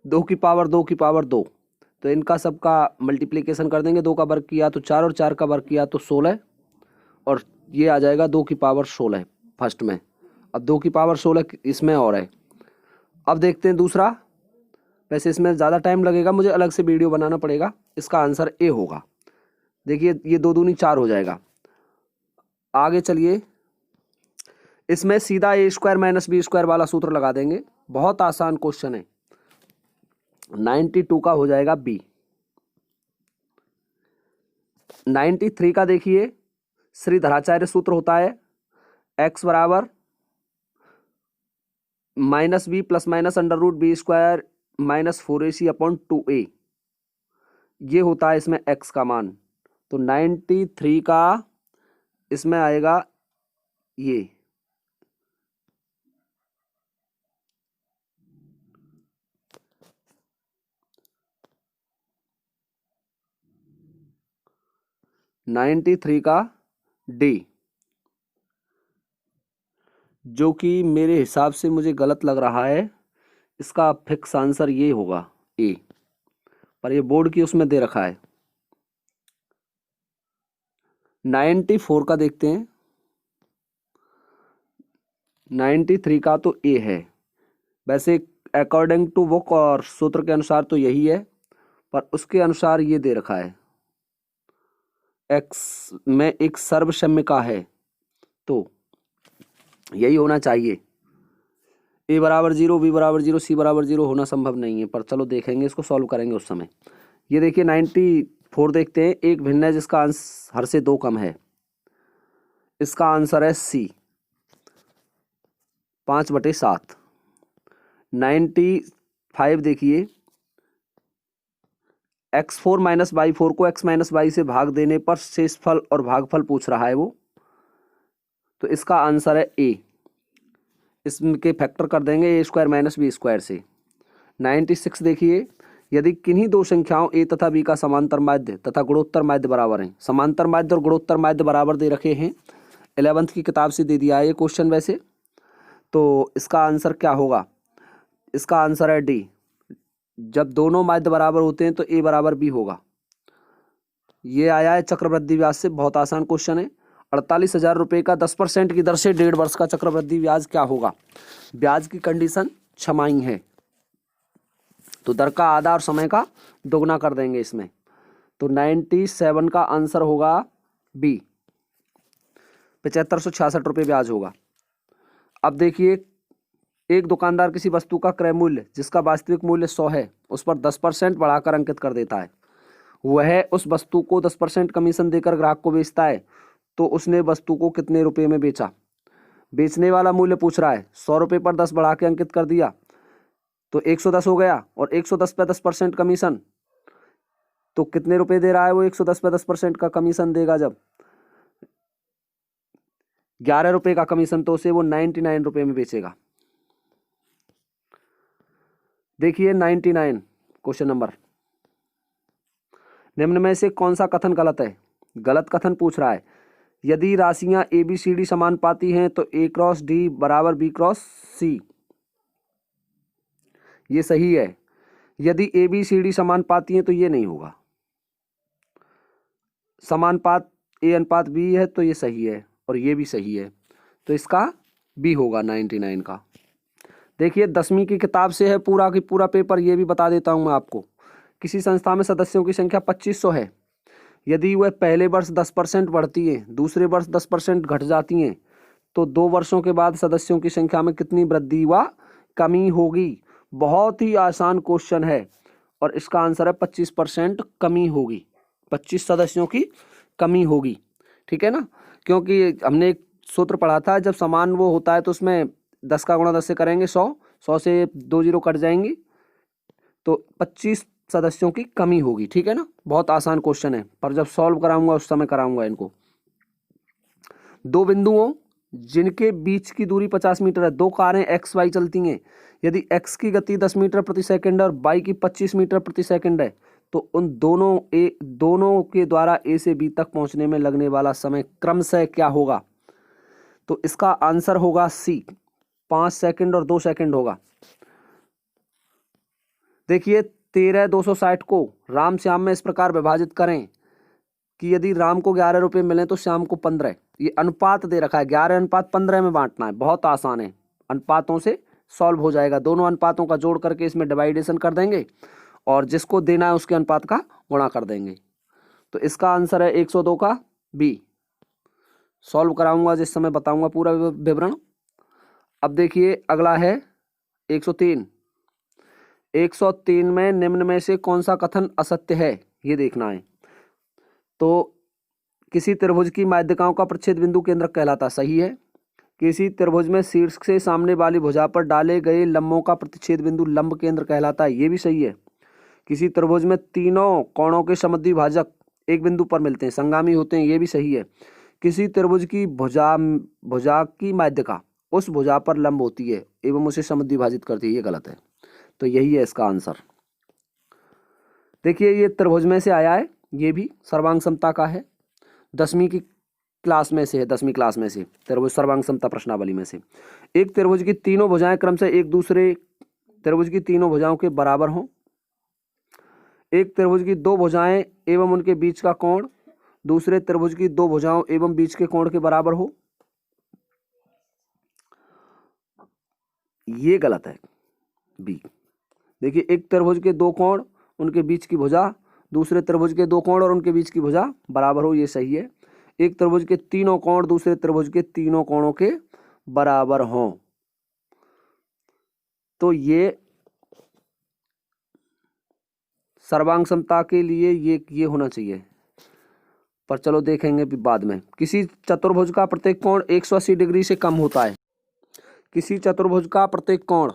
2 की पावर 2 की पावर 2, तो इनका सबका मल्टीप्लिकेशन कर देंगे। 2 का वर्ग किया तो 4 और 4 का वर्ग किया तो 16, और ये आ जाएगा 2 की पावर 16 फर्स्ट में। अब 2 की पावर 16 इसमें और है। अब देखते हैं दूसरा, वैसे इसमें ज़्यादा टाइम लगेगा, मुझे अलग से वीडियो बनाना पड़ेगा। इसका आंसर ए होगा। देखिए ये 2 दूनी 4 हो जाएगा। आगे चलिए, इसमें सीधा ए स्क्वायर माइनस बी स्क्वायर वाला सूत्र लगा देंगे, बहुत आसान क्वेश्चन है। 92 का हो जाएगा बी। 93 का देखिए श्रीधराचार्य सूत्र होता है, एक्स बराबर minus B plus minus under root B square minus 4ac/2a, ये होता है इसमें एक्स का मान। तो 93 का इसमें आएगा ये, का डी, जो कि मेरे हिसाब से मुझे गलत लग रहा है। इसका फिक्स आंसर ये होगा ए, पर ये बोर्ड की उसमें दे रखा है। 94 का देखते हैं। 93 का तो ए है, वैसे अकॉर्डिंग टू बुक और सूत्र के अनुसार तो यही है, पर उसके अनुसार ये दे रखा है एक्स में एक सर्वसम्य है, तो यही होना चाहिए। ए बराबर 0, बी बराबर 0, सी बराबर 0 होना संभव नहीं है, पर चलो देखेंगे, इसको सॉल्व करेंगे उस समय। ये देखिए 94 देखते हैं, एक भिन्न है जिसका अंश हर से 2 कम है। इसका आंसर है सी, 5/7। 95 देखिए, x4 माइनस y4 को x माइनस y से भाग देने पर शेषफल और भागफल पूछ रहा है वो, तो इसका आंसर है ए। इसके फैक्टर कर देंगे ए स्क्वायर माइनस बी स्क्वायर से। 96 देखिए, यदि किन्हीं दो संख्याओं ए तथा बी का समांतर माध्य तथा गुणोत्तर माध्य बराबर हैं, समांतर माध्य और गुणोत्तर माध्य बराबर दे रखे हैं, 11th की किताब से दे दिया है ये क्वेश्चन वैसे, तो इसका आंसर क्या होगा? इसका आंसर है डी। जब दोनों माध्य बराबर होते हैं तो ए बराबर बी होगा। ये आया है चक्रवृद्धि ब्याज से, बहुत आसान क्वेश्चन है। 48,000 रुपये का 10% की दर से 1.5 वर्ष का चक्रवृद्धि ब्याज क्या होगा? ब्याज की कंडीशन छमाही है, तो दर का आधा और समय का दोगुना कर देंगे इसमें, तो 97 का आंसर होगा बी। 7566 रुपये ब्याज होगा। अब देखिए, एक दुकानदार किसी वस्तु का क्रय मूल्य जिसका वास्तविक मूल्य 100 है उस पर 10% बढ़ाकर अंकित कर देता है। वह उस वस्तु को 10% कमीशन देकर ग्राहक को बेचता है, तो उसने वस्तु को कितने रुपए में बेचा? बेचने वाला मूल्य पूछ रहा है, 100 रुपये पर 10 बढ़ा के अंकित कर दिया तो 110 हो गया, और 110 पे 10% कमीशन, तो कितने रुपए दे रहा है वो? 110 पे 10% का कमीशन देगा जब 11 रुपये का कमीशन, तो उसे वो 99 रुपये में बेचेगा। देखिए 99 क्वेश्चन नंबर, निम्न में से कौन सा कथन गलत है? गलत कथन पूछ रहा है, यदि राशियां ए बी सी डी समानुपाती हैं तो ए क्रॉस डी बराबर बी क्रॉस सी, ये सही है। यदि ए बी सी डी समानुपाती हैं तो ये नहीं होगा। समानुपात ए अनुपात बी है तो ये सही है, और ये भी सही है, तो इसका बी होगा 99 का। देखिए 10वीं की किताब से है पूरा की पूरा पेपर, ये भी बता देता हूं मैं आपको। किसी संस्था में सदस्यों की संख्या 2500 है, यदि वह पहले वर्ष 10% बढ़ती है, दूसरे वर्ष 10% घट जाती हैं, तो 2 वर्षों के बाद सदस्यों की संख्या में कितनी वृद्धि व कमी होगी? बहुत ही आसान क्वेश्चन है, और इसका आंसर है 25% कमी होगी। 25 सदस्यों की कमी होगी, ठीक है ना, क्योंकि हमने एक सूत्र पढ़ा था, जब समान वो होता है तो उसमें 10 का गुणा 10 से करेंगे 100 से 2 जीरो कट जाएंगी, तो 25 सदस्यों की कमी होगी, ठीक है ना। बहुत आसान क्वेश्चन है, पर जब सॉल्व कराऊंगा उस समय कराऊंगा इनको। दो बिंदुओं जिनके बीच की दूरी 50 मीटर है, दो कारें एक्स वाई चलती हैं, यदि एक्स की गति 10 मीटर प्रति सेकंड है और वाई की 25 मीटर प्रति सेकंड है, तो उन दोनों के द्वारा ए से बी तक पहुंचने में लगने वाला समय क्रमशः क्या होगा। तो इसका आंसर होगा सी, 5 सेकंड और 2 सेकंड होगा। देखिए 13,260 को राम श्याम में इस प्रकार विभाजित करें कि यदि राम को 11 रुपये मिले तो श्याम को 15। ये अनुपात दे रखा है, 11:15 में बांटना है, बहुत आसान है, अनुपातों से सॉल्व हो जाएगा। दोनों अनुपातों का जोड़ करके इसमें डिवाइडेशन कर देंगे और जिसको देना है उसके अनुपात का गुणा कर देंगे। तो इसका आंसर है 102 का बी। सॉल्व कराऊंगा जिस समय बताऊंगा पूरा विवरण। अब देखिए अगला है 103। 103 में निम्न में से कौन सा कथन असत्य है, ये देखना है। तो किसी त्रिभुज की माध्यिकाओं का प्रच्छेद बिंदु केंद्रक कहलाता, सही है। किसी त्रिभुज में शीर्ष से सामने वाली भुजा पर डाले गए लंबों का प्रतिच्छेद बिंदु लंब केंद्र कहलाता है, ये भी सही है। किसी त्रिभुज में तीनों कोणों के समद्विभाजक एक बिंदु पर मिलते हैं, संगामी होते हैं, ये भी सही है। किसी त्रिभुज की भुजा की माध्यिका उस भुजा पर लंब होती है एवं उसे समद्विभाजित करती है, ये गलत है। तो यही है इसका आंसर। देखिए ये त्रिभुज में से आया है, ये भी सर्वांग समता का है, 10वीं की क्लास में से है, 10वीं क्लास में से त्रिभुज सर्वांग समता प्रश्नावली में से। एक त्रिभुज की तीनों भुजाएं क्रमशः एक दूसरे त्रिभुज की तीनों भुजाओं के बराबर हों। एक त्रिभुज की दो भुजाएं एवं उनके बीच का कोण दूसरे त्रिभुज की दो भुजाओं एवं बीच के कोण के बराबर हो, ये गलत है, बी। देखिए एक त्रिभुज के दो कोण उनके बीच की भुजा दूसरे त्रिभुज के दो कोण और उनके बीच की भुजा बराबर हो, ये सही है। एक त्रिभुज के तीनों कोण दूसरे त्रिभुज के तीनों कोणों के बराबर हों, तो ये सर्वांग समता के लिए ये होना चाहिए, पर चलो देखेंगे भी बाद में। किसी चतुर्भुज का प्रत्येक कोण 180 डिग्री से कम होता है। किसी चतुर्भुज का प्रत्येक कोण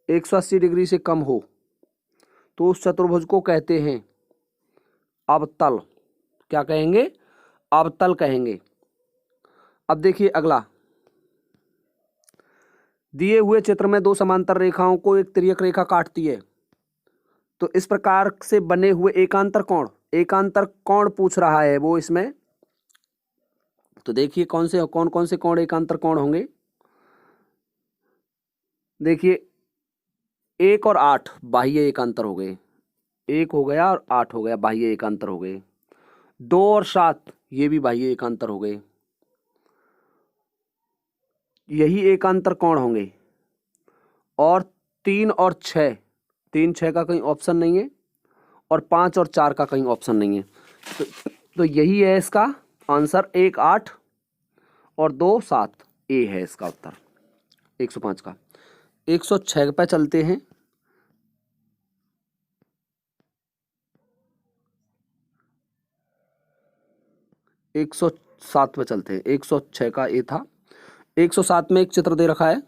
180 डिग्री से कम हो तो उस चतुर्भुज को कहते हैं अवतल। क्या कहेंगे? अवतल कहेंगे। अब देखिए अगला, दिए हुए चित्र में दो समांतर रेखाओं को एक तिर्यक रेखा काटती है, तो इस प्रकार से बने हुए एकांतर कोण पूछ रहा है वो इसमें। तो देखिए कौन कौन से कोण एकांतर कोण होंगे। देखिए 1 और 8 बाह्य एकांतर हो गए, 1 हो गया और 8 हो गया, बाह्य एकांतर हो गए। 2 और 7 ये भी बाह्य एकांतर हो गए, यही एकांतर कोण होंगे। और 3 और 6, 3 6 का कहीं ऑप्शन नहीं है और 5 और 4 का कहीं ऑप्शन नहीं है, तो यही है इसका आंसर। 1 8 और 2 7 ए है इसका उत्तर 105 का। 106 पे चलते हैं। एक 107 पे चलते हैं। 106 का ए था। 107 में एक चित्र दे रखा है।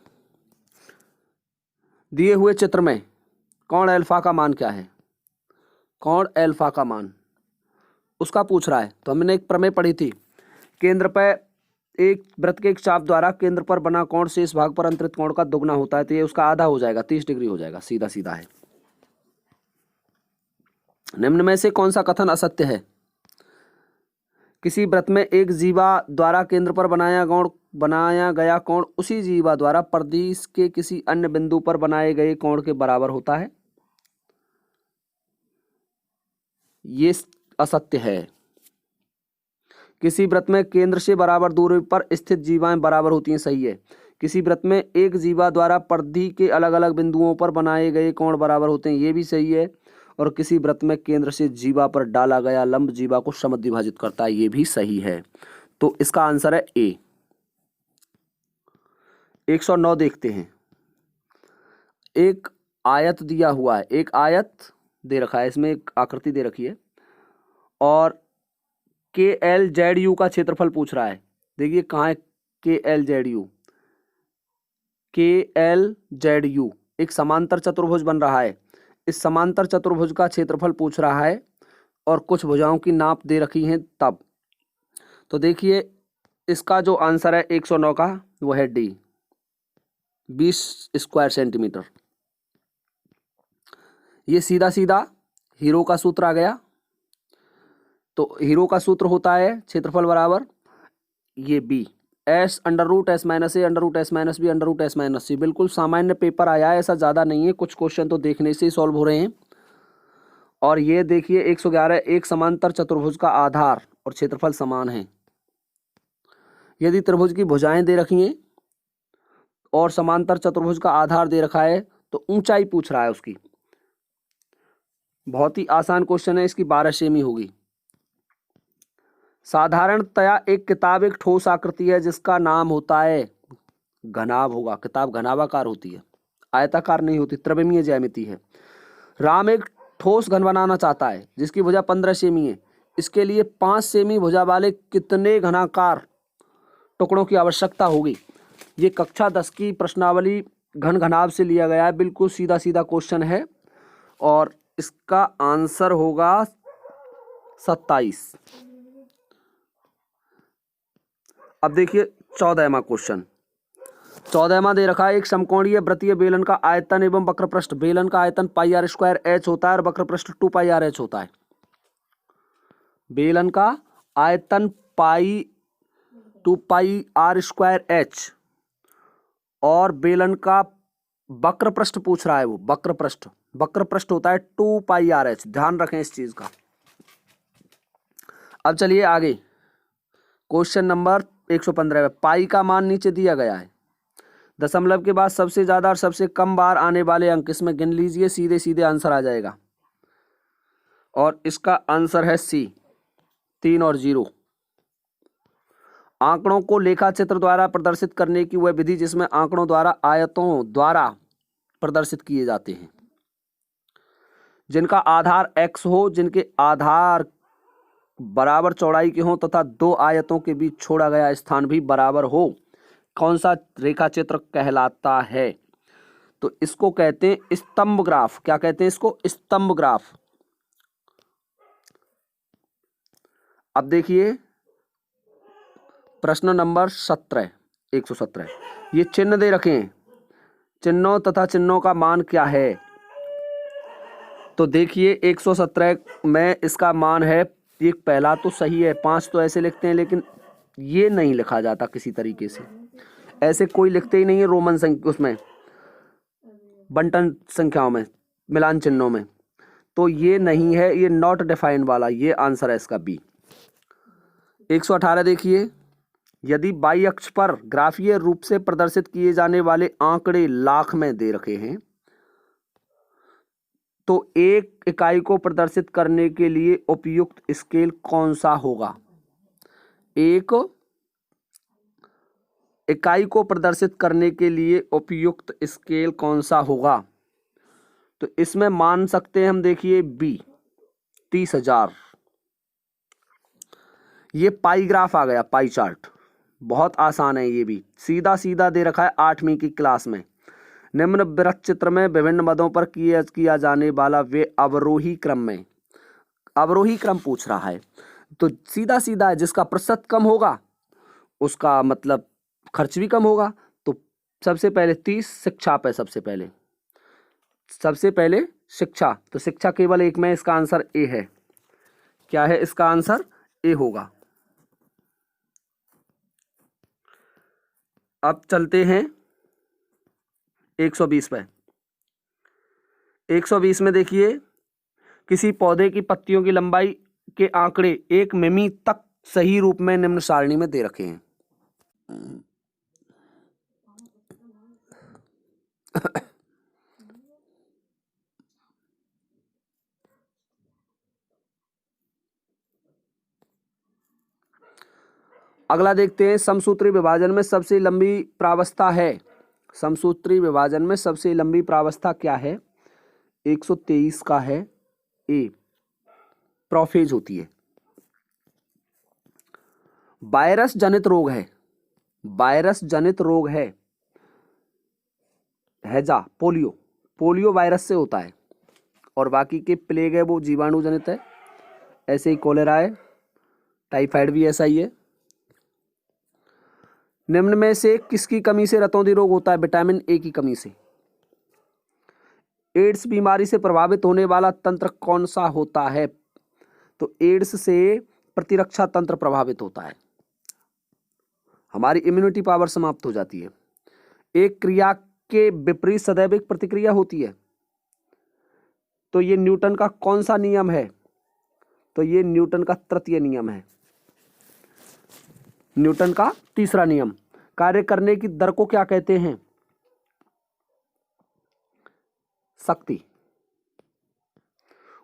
दिए हुए चित्र में कोण अल्फा का मान क्या है? कोण अल्फा का मान उसका पूछ रहा है। तो हमने एक प्रमेय पढ़ी थी, केंद्र पर एक वृत्त के एक चाप द्वारा केंद्र पर बना कोण शेष भाग पर अंतरित कोण का दुगना होता है, तो ये उसका आधा हो जाएगा, 30 डिग्री हो जाएगा, सीधा सीधा है। निम्न में से कौन सा कथन असत्य है? किसी वृत्त में एक जीवा द्वारा केंद्र पर बनाया गया कोण उसी जीवा द्वारा परिधि के किसी अन्य बिंदु पर बनाए गए कोण के बराबर होता है, ये असत्य है। किसी वृत्त में केंद्र से बराबर दूरी पर स्थित जीवाएं बराबर होती हैं, सही है। किसी वृत्त में एक जीवा द्वारा परिधि के अलग अलग बिंदुओं पर बनाए गए कोण बराबर होते हैं, ये भी सही है। और किसी वृत्त में केंद्र से जीवा पर डाला गया लंब जीवा को समद्विभाजित करता है, ये भी सही है। तो इसका आंसर है ए। 109 देखते हैं। एक आयत दिया हुआ है, एक आयत दे रखा है, इसमें एक आकृति दे रखी है और KLZU का क्षेत्रफल पूछ रहा है। देखिए कहाँ है KLZU। KLZU एक समांतर चतुर्भुज बन रहा है। इस समांतर चतुर्भुज का क्षेत्रफल पूछ रहा है और कुछ भुजाओं की नाप दे रखी है तब। तो देखिए इसका जो आंसर है 109 का वो है डी, 20 स्क्वायर सेंटीमीटर। ये सीधा सीधा हीरो का सूत्र आ गया। तो हीरो का सूत्र होता है क्षेत्रफल बराबर ये बी, s under root s minus a under root s minus b under root s minus c. बिल्कुल सामान्य पेपर आया है, ऐसा ज़्यादा नहीं है, कुछ क्वेश्चन तो देखने से ही सॉल्व हो रहे हैं। और ये देखिए 111 एक समांतर चतुर्भुज का आधार और क्षेत्रफल समान है। यदि त्रिभुज की भुजाएं दे रखी हैं और समांतर चतुर्भुज का आधार दे रखा है तो ऊंचाई पूछ रहा है उसकी। बहुत ही आसान क्वेश्चन है, इसकी 12 सेमी होगी। साधारणतया एक किताब एक ठोस आकृति है जिसका नाम होता है घनाभ होगा। किताब घनाभाकार होती है, आयताकार नहीं होती, त्रिविमीय ज्यामिति है। राम एक ठोस घन बनाना चाहता है जिसकी भुजा 15 सेमी है। इसके लिए 5 सेमी भुजा वाले कितने घनाकार टुकड़ों की आवश्यकता होगी। ये कक्षा 10 की प्रश्नावली घन घनाभ से लिया गया है। बिल्कुल सीधा सीधा क्वेश्चन है और इसका आंसर होगा 27। अब देखिए 14वां क्वेश्चन। 14वां दे रखा है एक समकोणीय वृत्तीय बेलन का आयतन एवं वक्रपृष्ठ। बेलन का आयतन पाई आर स्क्वायर एच होता है और वक्रपृष्ठ 2 पाई आर एच होता है। बेलन का आयतन पाई 2 पाई आर स्क्वायर एच और बेलन का वक्रपृष्ठ पूछ रहा है वो वक्रपृष्ठ होता है 2 पाई आर एच। ध्यान रखें इस चीज का। अब चलिए आगे क्वेश्चन नंबर 115। पाई का मान नीचे दिया गया है। दशमलव के बाद सबसे ज्यादा और सबसे कम बार आने वाले अंक इसमें गिन लीजिए, सीधे सीधे आंसर आ जाएगा। और इसका आंसर है सी, 3 और 0। आंकड़ों को लेखाचित्र द्वारा प्रदर्शित करने की वह विधि जिसमें आंकड़ों द्वारा आयतों द्वारा प्रदर्शित किए जाते हैं जिनका आधार x हो, जिनके आधार बराबर चौड़ाई के हों तथा 2 आयतों के बीच छोड़ा गया स्थान भी बराबर हो। कौन सा रेखाचित्र कहलाता है? तो इसको कहते हैं स्तंभ ग्राफ। क्या कहते हैं इसको? स्तंभ ग्राफ। अब देखिए प्रश्न नंबर 17, 117। ये चिन्ह दे रखे हैं, चिन्हों तथा चिन्हों का मान क्या है? तो देखिए 117 में इसका मान है, ये पहला तो सही है, 5 तो ऐसे लिखते हैं लेकिन ये नहीं लिखा जाता किसी तरीके से, ऐसे कोई लिखते ही नहीं है रोमन संख्या उसमें बंटन संख्याओं में, मिलान चिन्हों में। तो ये नहीं है, ये नॉट डिफाइंड वाला, ये आंसर है इसका बी। 118 देखिए, यदि बाई अक्ष पर ग्राफीय रूप से प्रदर्शित किए जाने वाले आंकड़े लाख में दे रखे हैं तो एक इकाई को प्रदर्शित करने के लिए उपयुक्त स्केल कौन सा होगा? एक इकाई को प्रदर्शित करने के लिए उपयुक्त स्केल कौन सा होगा? तो इसमें मान सकते हैं हम, देखिए बी, 30,000। ये पाई ग्राफ आ गया, पाई चार्ट। बहुत आसान है, ये भी सीधा सीधा दे रखा है 8वीं की क्लास में। निम्न वृत्त चित्र में विभिन्न मदों पर किया जाने वाला वे अवरोही क्रम में, अवरोही क्रम पूछ रहा है। तो सीधा सीधा है, जिसका प्रतिशत कम होगा उसका मतलब खर्च भी कम होगा। तो सबसे पहले 30 शिक्षा पे, सबसे पहले शिक्षा। तो शिक्षा केवल एक में, इसका आंसर ए है। क्या है इसका आंसर? ए होगा। अब चलते हैं 120 पे। 120 में देखिए, किसी पौधे की पत्तियों की लंबाई के आंकड़े 1 मिमी तक सही रूप में निम्न सारणी में दे रखे हैं। अगला देखते हैं, समसूत्री विभाजन में सबसे लंबी प्रावस्था है। समसूत्री विभाजन में सबसे लंबी प्रावस्था क्या है? 123 का है ए, प्रोफेज होती है। वायरस जनित रोग है, वायरस जनित रोग है, हैजा, पोलियो, पोलियो वायरस से होता है, और बाकी के प्लेग है वो जीवाणु जनित है। ऐसे ही कोलेरा है, टाइफाइड भी ऐसा ही है। निम्न में से किसकी कमी से रतौंधी रोग होता है? विटामिन ए की कमी से। एड्स बीमारी से प्रभावित होने वाला तंत्र कौन सा होता है? तो एड्स से प्रतिरक्षा तंत्र प्रभावित होता है, हमारी इम्यूनिटी पावर समाप्त हो जाती है। एक क्रिया के विपरीत सदैव एक प्रतिक्रिया होती है, तो ये न्यूटन का कौन सा नियम है? तो ये न्यूटन का तृतीय नियम है, न्यूटन का तीसरा नियम। कार्य करने की दर को क्या कहते हैं? शक्ति।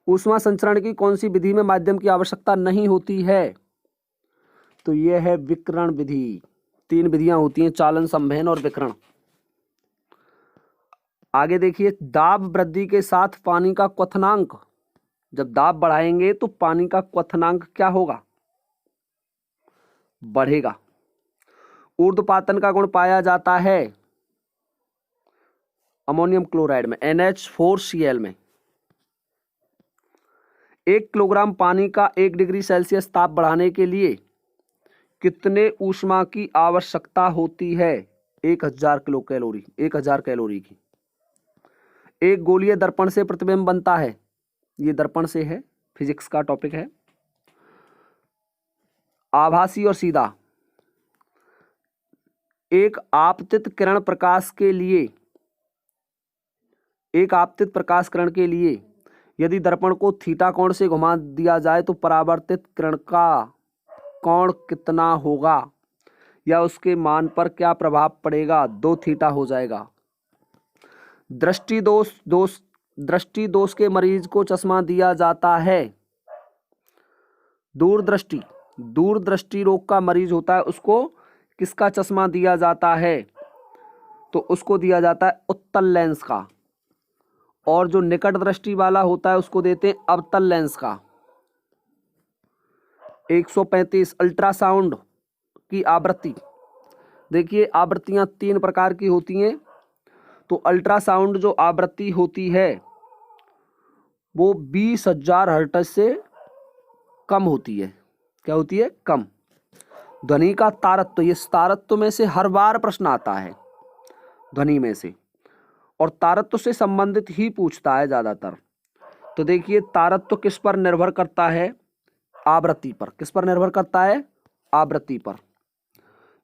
ऊष्मा संचरण की कौन सी विधि में माध्यम की आवश्यकता नहीं होती है? तो यह है विकिरण विधि। 3 विधियां होती हैं, चालन, संवहन और विकिरण। आगे देखिए, दाब वृद्धि के साथ पानी का क्वथनांक, जब दाब बढ़ाएंगे तो पानी का क्वथनांक क्या होगा? बढ़ेगा। ऊर्ध्वपातन का गुण पाया जाता है अमोनियम क्लोराइड में, NH4Cl में। 1 किलोग्राम पानी का 1 डिग्री सेल्सियस ताप बढ़ाने के लिए कितने ऊष्मा की आवश्यकता होती है? 1000 किलो कैलोरी, 1000 कैलोरी की। एक गोलीय दर्पण से प्रतिबिंब बनता है, ये दर्पण से है, फिजिक्स का टॉपिक है। आभासी और सीधा। एक आपतित किरण प्रकाश के लिए, एक आपतित प्रकाश किरण के लिए यदि दर्पण को थीटा कोण से घुमा दिया जाए तो परावर्तित किरण का कोण कितना होगा, या उसके मान पर क्या प्रभाव पड़ेगा? 2 थीटा हो जाएगा। दृष्टि दोष के मरीज को चश्मा दिया जाता है। दूरदृष्टि रोग का मरीज होता है, उसको किसका चश्मा दिया जाता है? तो उसको दिया जाता है उत्तल लेंस का, और जो निकट दृष्टि वाला होता है उसको देते हैं अवतल लेंस का। 135 अल्ट्रासाउंड की आवृत्ति। देखिए, आवृत्तियां 3 प्रकार की होती हैं। तो अल्ट्रासाउंड जो आवृत्ति होती है वो 20,000 हर्ट्ज से कम होती है। क्या होती है? कम। ध्वनि का तारत्व, ये तारत्व में से हर बार प्रश्न आता है ध्वनि में से, और तारत्व से संबंधित ही पूछता है ज्यादातर। तो देखिए, तारत्व किस पर निर्भर करता है? आवृत्ति पर। किस पर निर्भर करता है? आवृत्ति पर।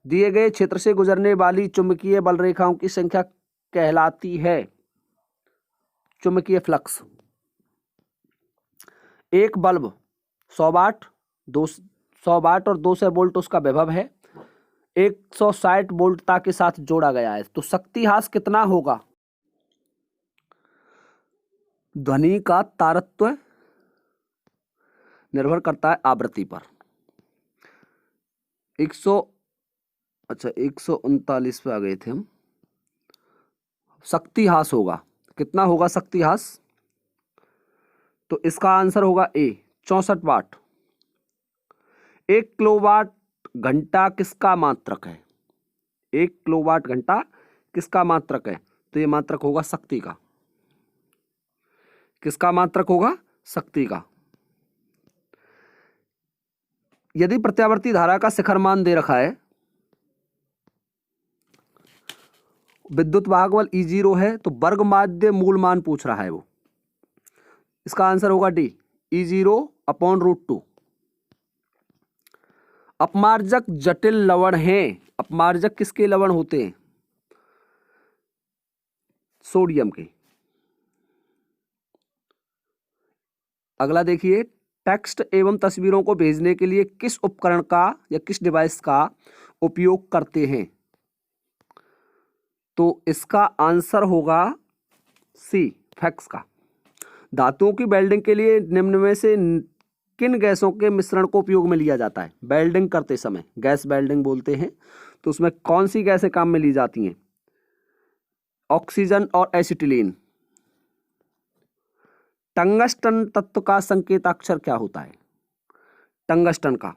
दिए गए क्षेत्र से गुजरने वाली चुंबकीय बल रेखाओं की संख्या कहलाती है चुंबकीय फ्लक्स। एक बल्ब 100 वाट, 100 वाट और 200 वोल्ट उसका विभव है, 160 वोल्टता के साथ जोड़ा गया है, तो शक्ति ह्रास कितना होगा? ध्वनि का तारत्व निर्भर करता है आवृत्ति पर। 139 पे आ गए थे हम। शक्ति ह्रास होगा, कितना होगा शक्ति ह्रास? तो इसका आंसर होगा ए, 64 वाट। 1 किलोवाट घंटा किसका मात्रक है? 1 किलोवाट घंटा किसका मात्रक है? तो ये मात्रक होगा शक्ति का। किसका मात्रक होगा? शक्ति का। यदि प्रत्यावर्ती धारा का शिखर मान दे रखा है, विद्युत वाहक बल E0 है, तो वर्ग माध्य मूल मान पूछ रहा है वो। इसका आंसर होगा डी, E0/√2। अपमार्जक जटिल लवण हैं। अपमार्जक किसके लवण होते हैं? सोडियम के। अगला देखिए, टेक्स्ट एवं तस्वीरों को भेजने के लिए किस उपकरण का या किस डिवाइस का उपयोग करते हैं? तो इसका आंसर होगा सी, फैक्स का। धातुओं की वेल्डिंग के लिए निम्न में से किन गैसों के मिश्रण को उपयोग में लिया जाता है? वेल्डिंग करते समय गैस वेल्डिंग बोलते हैं, तो उसमें कौन सी गैसें काम में ली जाती हैं? ऑक्सीजन और एसिटिलीन। टंगस्टन तत्व का संकेताक्षर क्या होता है? टंगस्टन का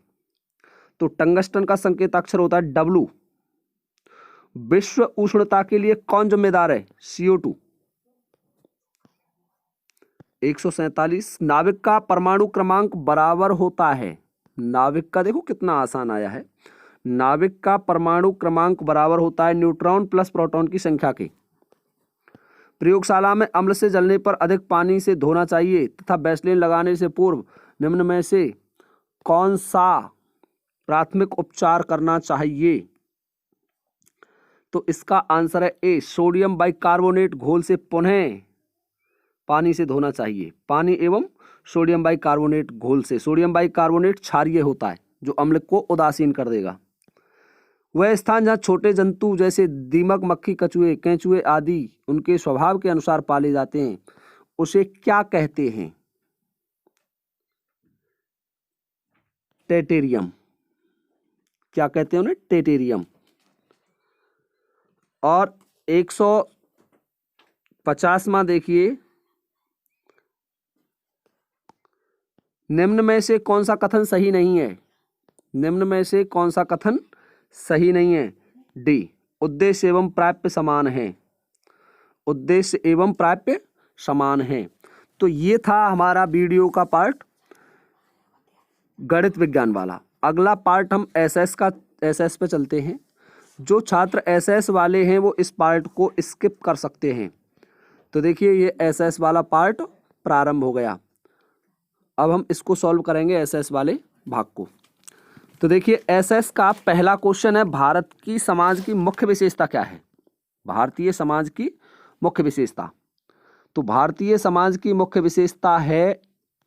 तो टंगस्टन का संकेताक्षर होता है W। विश्व उष्णता के लिए कौन जिम्मेदार है? CO2। 147। नाविक का परमाणु क्रमांक बराबर होता है, नाविक का देखो कितना आसान आया है, नाविक का परमाणु क्रमांक बराबर होता है न्यूट्रॉन प्लस प्रोटॉन की संख्या के। प्रयोगशाला में अम्ल से जलने पर अधिक पानी से धोना चाहिए तथा वैसलीन लगाने से पूर्व निम्न में से कौन सा प्राथमिक उपचार करना चाहिए? तो इसका आंसर है ए, सोडियम बाइकार्बोनेट घोल से पुनः पानी से धोना चाहिए। पानी एवं सोडियम बाइकार्बोनेट घोल से। सोडियम बाइकार्बोनेट क्षारीय होता है जो अम्ल को उदासीन कर देगा। वह स्थान जहाँ छोटे जंतु जैसे दीमक, मक्खी, कछुए, केंचुए आदि उनके स्वभाव के अनुसार पाले जाते हैं उसे क्या कहते हैं? टेटेरियम। क्या कहते हैं उन्हें? टेटेरियम। और 150वां देखिए, निम्न में से कौन सा कथन सही नहीं है? निम्न में से कौन सा कथन सही नहीं है? डी, उद्देश्य एवं प्राप्य समान है। उद्देश्य एवं प्राप्य समान है। तो ये था हमारा वीडियो का पार्ट गणित विज्ञान वाला। अगला पार्ट हम एसएस पे चलते हैं। जो छात्र एसएस वाले हैं वो इस पार्ट को स्किप कर सकते हैं। तो देखिए ये एसएस वाला पार्ट प्रारंभ हो गया। अब हम इसको सॉल्व करेंगे एसएस वाले भाग को। तो देखिए एसएस का पहला क्वेश्चन है, भारत की समाज की मुख्य विशेषता क्या है? भारतीय समाज की मुख्य विशेषता। तो भारतीय समाज की मुख्य विशेषता है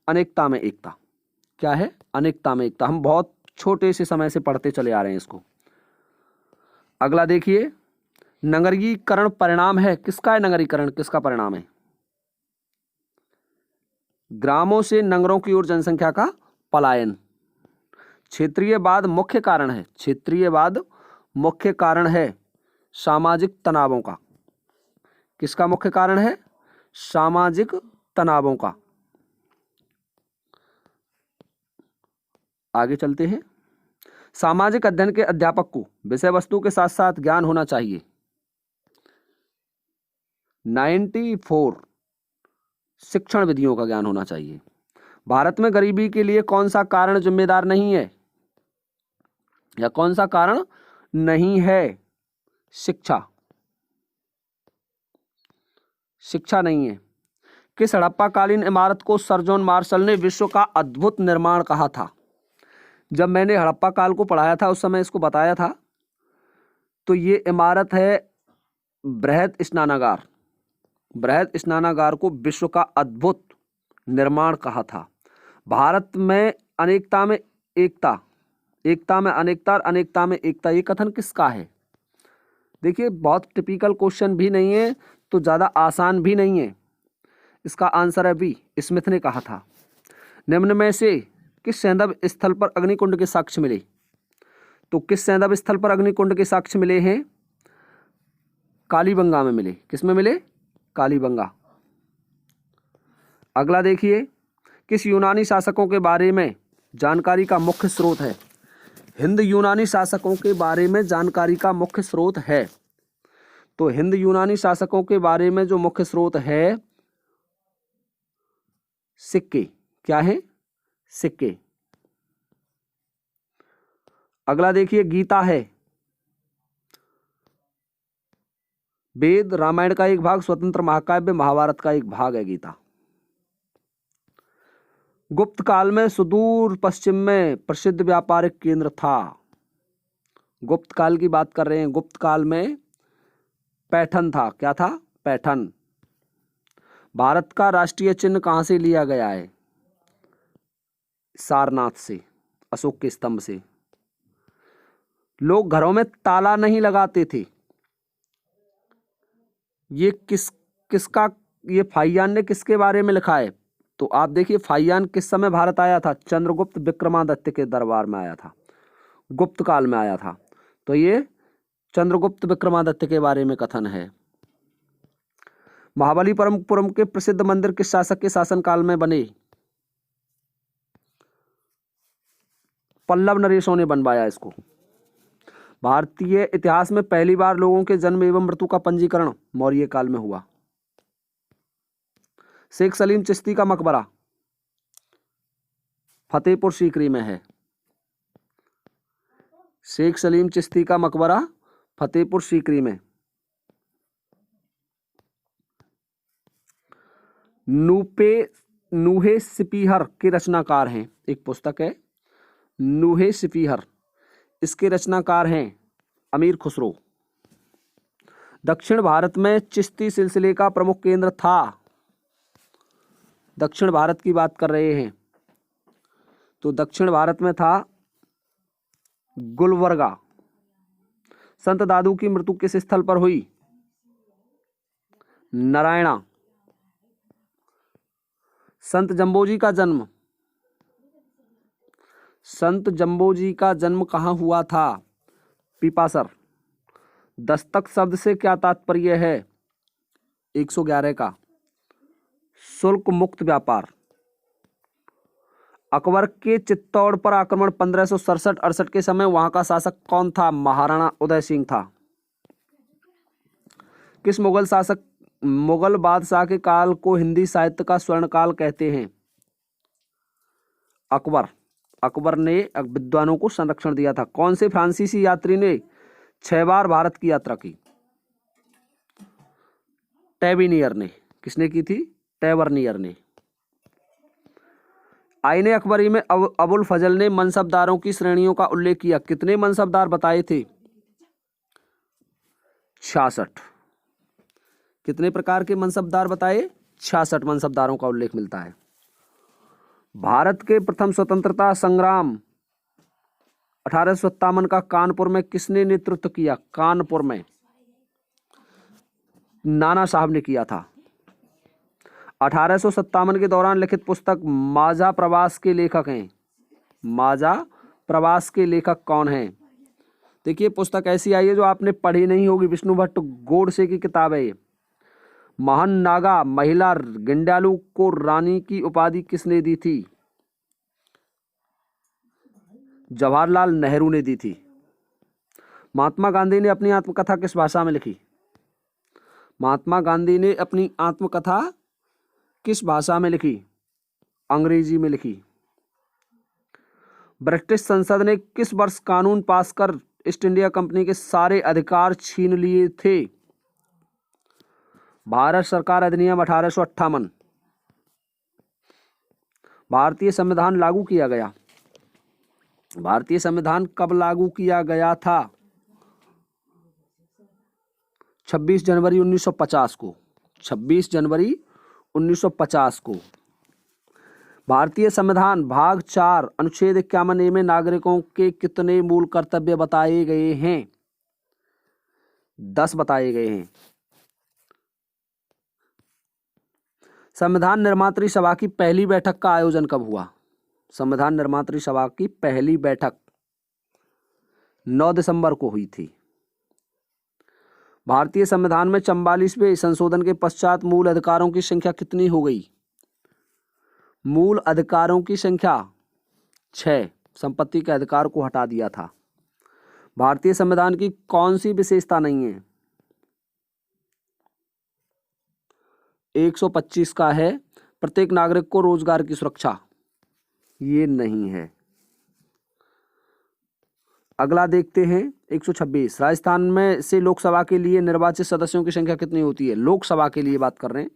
अनेकता में एकता। क्या है? अनेकता में एकता। हम बहुत छोटे से समय से पढ़ते चले आ रहे हैं इसको। अगला देखिए, नगरीकरण परिणाम है। किसका है नगरीकरण? किसका परिणाम है? ग्रामों से नगरों की ओर जनसंख्या का पलायन। क्षेत्रीयवाद मुख्य कारण है। क्षेत्रीयवाद मुख्य कारण है सामाजिक तनावों का। किसका मुख्य कारण है? सामाजिक तनावों का। आगे चलते हैं। सामाजिक अध्ययन के अध्यापक को विषय वस्तु के साथ साथ ज्ञान होना चाहिए। 94 शिक्षण विधियों का ज्ञान होना चाहिए। भारत में गरीबी के लिए कौन सा कारण जिम्मेदार नहीं है? या कौन सा कारण नहीं है? शिक्षा। शिक्षा नहीं है। किस हड़प्पाकालीन इमारत को सर जॉन मार्शल ने विश्व का अद्भुत निर्माण कहा था? जब मैंने हड़प्पा काल को पढ़ाया था उस समय इसको बताया था। तो ये इमारत है बृहद स्नानागार। बृहद स्नानागार को विश्व का अद्भुत निर्माण कहा था। भारत में अनेकता में एकता, एकता में अनेकता और अनेकता में एकता, ये कथन किसका है? देखिए बहुत टिपिकल क्वेश्चन भी नहीं है तो ज़्यादा आसान भी नहीं है। इसका आंसर है बी, स्मिथ ने कहा था। निम्न में से किस सैंधव स्थल पर अग्निकुंड के साक्ष्य मिले? तो किस सैंधव स्थल पर अग्निकुंड के साक्ष्य मिले हैं? कालीबंगा में मिले। किस में मिले? कालीबंगा। अगला देखिए, किस यूनानी शासकों के बारे में जानकारी का मुख्य स्रोत है? हिंद यूनानी शासकों के बारे में जानकारी का मुख्य स्रोत है। तो हिंद यूनानी शासकों के बारे में जो मुख्य स्रोत है सिक्के। क्या है? सिक्के। अगला देखिए, गीता है वेद, रामायण का एक भाग, स्वतंत्र महाकाव्य, महाभारत का एक भाग है गीता। गुप्त काल में सुदूर पश्चिम में प्रसिद्ध व्यापारिक केंद्र था। गुप्त काल की बात कर रहे हैं। गुप्त काल में पैठन था। क्या था? पैठन। भारत का राष्ट्रीय चिन्ह कहां से लिया गया है? सारनाथ से, अशोक के स्तंभ से। लोग घरों में ताला नहीं लगाते थे। ये किसका, ये फाहियान ने किसके बारे में लिखा है? तो आप देखिए फाहियान किस समय भारत आया था? चंद्रगुप्त विक्रमादित्य के दरबार में आया था, गुप्त काल में आया था। तो ये चंद्रगुप्त विक्रमादित्य के बारे में कथन है। महाबलीपुरम के प्रसिद्ध मंदिर किस शासक के शासनकाल में बने? पल्लव नरेशों ने बनवाया इसको। भारतीय इतिहास में पहली बार लोगों के जन्म एवं मृत्यु का पंजीकरण मौर्य काल में हुआ। शेख सलीम चिश्ती का मकबरा फतेहपुर सीकरी में है। शेख सलीम चिश्ती का मकबरा फतेहपुर सीकरी में। नूहे सिपीहर के रचनाकार हैं, एक पुस्तक है नूहे सिपीहर, इसके रचनाकार हैं अमीर खुसरो। दक्षिण भारत में चिश्ती सिलसिले का प्रमुख केंद्र था, दक्षिण भारत की बात कर रहे हैं तो दक्षिण भारत में था गुलबर्गा। संत दादू की मृत्यु किस स्थल पर हुई? नारायणा। संत जम्बोजी का जन्म कहाँ हुआ था? पीपासर। दस्तक शब्द से क्या तात्पर्य है? 111 का शुल्क मुक्त व्यापार। अकबर के चित्तौड़ पर आक्रमण 1567-68 के समय वहां का शासक कौन था? महाराणा उदय सिंह था। किस मुगल बादशाह के काल को हिंदी साहित्य का स्वर्ण काल कहते हैं? अकबर ने विद्वानों को संरक्षण दिया था। कौन से फ्रांसीसी यात्री ने 6 बार भारत की यात्रा की? टेबीनियर ने। किसने की थी? टेबरनियर ने। आईने अकबरी में अबुल फजल ने मनसबदारों की श्रेणियों का उल्लेख किया। कितने मनसबदार बताए थे? 66। कितने प्रकार के मनसबदार बताए? 66 मनसबदारों का उल्लेख मिलता है। भारत के प्रथम स्वतंत्रता संग्राम 1857 का कानपुर में किसने नेतृत्व किया? कानपुर में नाना साहब ने किया था। 1857 के दौरान लिखित पुस्तक माझा प्रवास के लेखक हैं। माझा प्रवास के लेखक कौन हैं? देखिए पुस्तक ऐसी आई है जो आपने पढ़ी नहीं होगी, विष्णु भट्ट गोडसे की किताब है ये। महान नागा महिला गिंडालू को रानी की उपाधि किसने दी थी? जवाहरलाल नेहरू ने दी थी। महात्मा गांधी ने अपनी आत्मकथा किस भाषा में लिखी? महात्मा गांधी ने अपनी आत्मकथा किस भाषा में लिखी? अंग्रेजी में लिखी। ब्रिटिश संसद ने किस वर्ष कानून पास कर ईस्ट इंडिया कंपनी के सारे अधिकार छीन लिए थे? भारत सरकार अधिनियम 1858। भारतीय संविधान लागू किया गया। भारतीय संविधान कब लागू किया गया था? 26 जनवरी 1950 को। 26 जनवरी 1950 को। भारतीय संविधान भाग 4 अनुच्छेद 51A में नागरिकों के कितने मूल कर्तव्य बताए गए हैं? 10 बताए गए हैं। संविधान निर्मात्री सभा की पहली बैठक का आयोजन कब हुआ? संविधान निर्मात्री सभा की पहली बैठक 9 दिसंबर को हुई थी। भारतीय संविधान में 44वें संशोधन के पश्चात मूल अधिकारों की संख्या कितनी हो गई? मूल अधिकारों की संख्या 6। संपत्ति के अधिकार को हटा दिया था। भारतीय संविधान की कौन सी विशेषता नहीं है? 125 का है प्रत्येक नागरिक को रोजगार की सुरक्षा, ये नहीं है। अगला देखते हैं 126। राजस्थान में से लोकसभा के लिए निर्वाचित सदस्यों की संख्या कितनी होती है? लोकसभा के लिए बात कर रहे हैं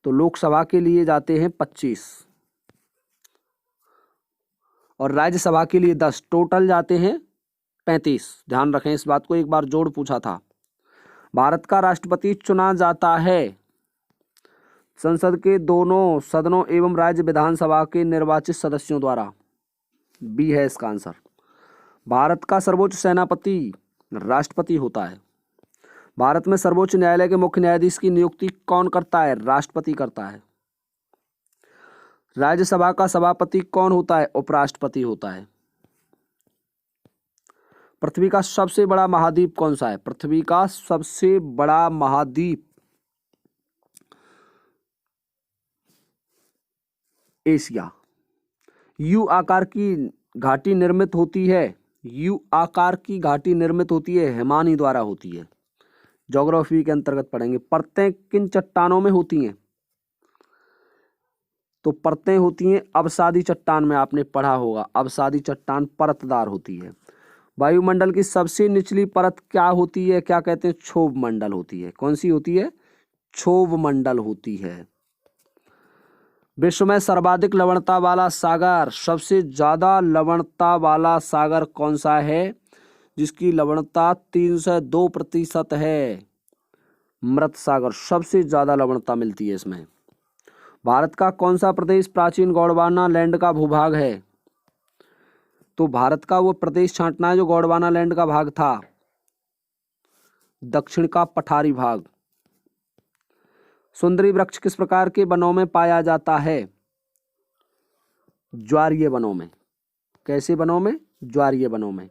तो लोकसभा के लिए जाते हैं 25 और राज्यसभा के लिए 10। टोटल जाते हैं 35। ध्यान रखें इस बात को, एक बार जोड़ पूछा था। भारत का राष्ट्रपति चुना जाता है संसद के दोनों सदनों एवं राज्य विधानसभा के निर्वाचित सदस्यों द्वारा। बी है इसका आंसर। भारत का सर्वोच्च सेनापति राष्ट्रपति होता है। भारत में सर्वोच्च न्यायालय के मुख्य न्यायाधीश की नियुक्ति कौन करता है? राष्ट्रपति करता है। राज्यसभा का सभापति कौन होता है? उपराष्ट्रपति होता है। पृथ्वी का सबसे बड़ा महाद्वीप कौन सा है? पृथ्वी का सबसे बड़ा महाद्वीप एशिया। यू आकार की घाटी निर्मित होती है, यू आकार की घाटी निर्मित होती है, हिमानी द्वारा होती है। ज्योग्राफी के अंतर्गत पढ़ेंगे। परतें किन चट्टानों में होती हैं? तो परतें होती हैं अवसादी चट्टान में, आपने पढ़ा होगा, अवसादी चट्टान परतदार होती है। वायुमंडल की सबसे निचली परत क्या होती है? क्या कहते हैं? क्षोभ मंडल होती है। कौन सी होती है? क्षोभ मंडल होती है। विश्व में सर्वाधिक लवणता वाला सागर, सबसे ज्यादा लवणता वाला सागर कौन सा है? जिसकी लवणता 302% है। मृत सागर, सबसे ज्यादा लवणता मिलती है इसमें। भारत का कौन सा प्रदेश प्राचीन गोंडवाना लैंड का भूभाग है? तो भारत का वो प्रदेश छांटना है जो गोंडवाना लैंड का भाग था, दक्षिण का पठारी भाग। सुंदरी वृक्ष किस प्रकार के वनों में पाया जाता है? ज्वारीय वनों में। कैसे वनों में? ज्वारीय वनों में।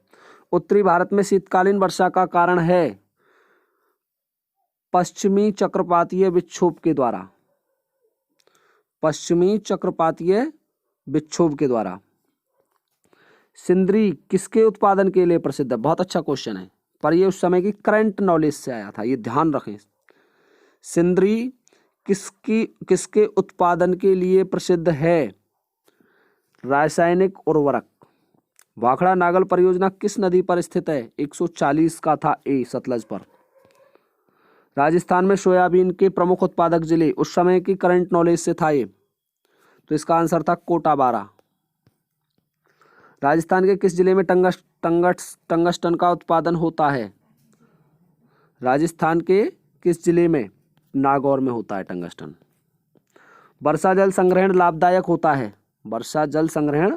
उत्तरी भारत में शीतकालीन वर्षा का कारण है पश्चिमी चक्रवातीय विक्षोभ के द्वारा। पश्चिमी चक्रवातीय विक्षोभ के द्वारा। सिंदरी किसके उत्पादन के लिए प्रसिद्ध है? बहुत अच्छा क्वेश्चन है, पर ये उस समय की करंट नॉलेज से आया था, ये ध्यान रखें। सिंदरी किसके उत्पादन के लिए प्रसिद्ध है? रासायनिक उर्वरक। भाखड़ा नागल परियोजना किस नदी पर स्थित है? 140 का था ए, सतलज पर। राजस्थान में सोयाबीन के प्रमुख उत्पादक जिले, उस समय की करंट नॉलेज से था ये, तो इसका आंसर था कोटा बारा। राजस्थान के किस जिले में टंगस्टन का उत्पादन होता है? राजस्थान के किस जिले में? नागौर में होता है टंगस्टन। वर्षा जल संग्रहण लाभदायक होता है। वर्षा जल संग्रहण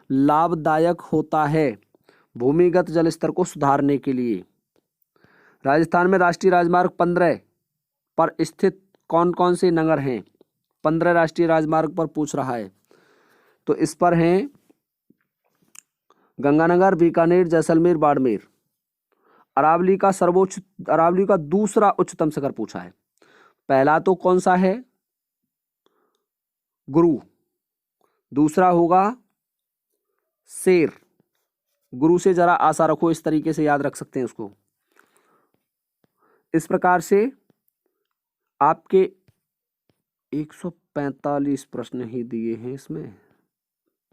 लाभदायक होता है भूमिगत जल स्तर को सुधारने के लिए। राजस्थान में राष्ट्रीय राजमार्ग 15 पर स्थित कौन कौन से नगर हैं? 15 राष्ट्रीय राजमार्ग पर पूछ रहा है, तो इस पर हैं गंगानगर, बीकानेर, जैसलमेर, बाड़मेर। अरावली का दूसरा उच्चतम शिखर पूछा है। पहला तो कौन सा है? गुरु। दूसरा होगा शेर। गुरु से जरा आशा रखो, इस तरीके से याद रख सकते हैं उसको। इस प्रकार से आपके 145 प्रश्न ही दिए हैं इसमें,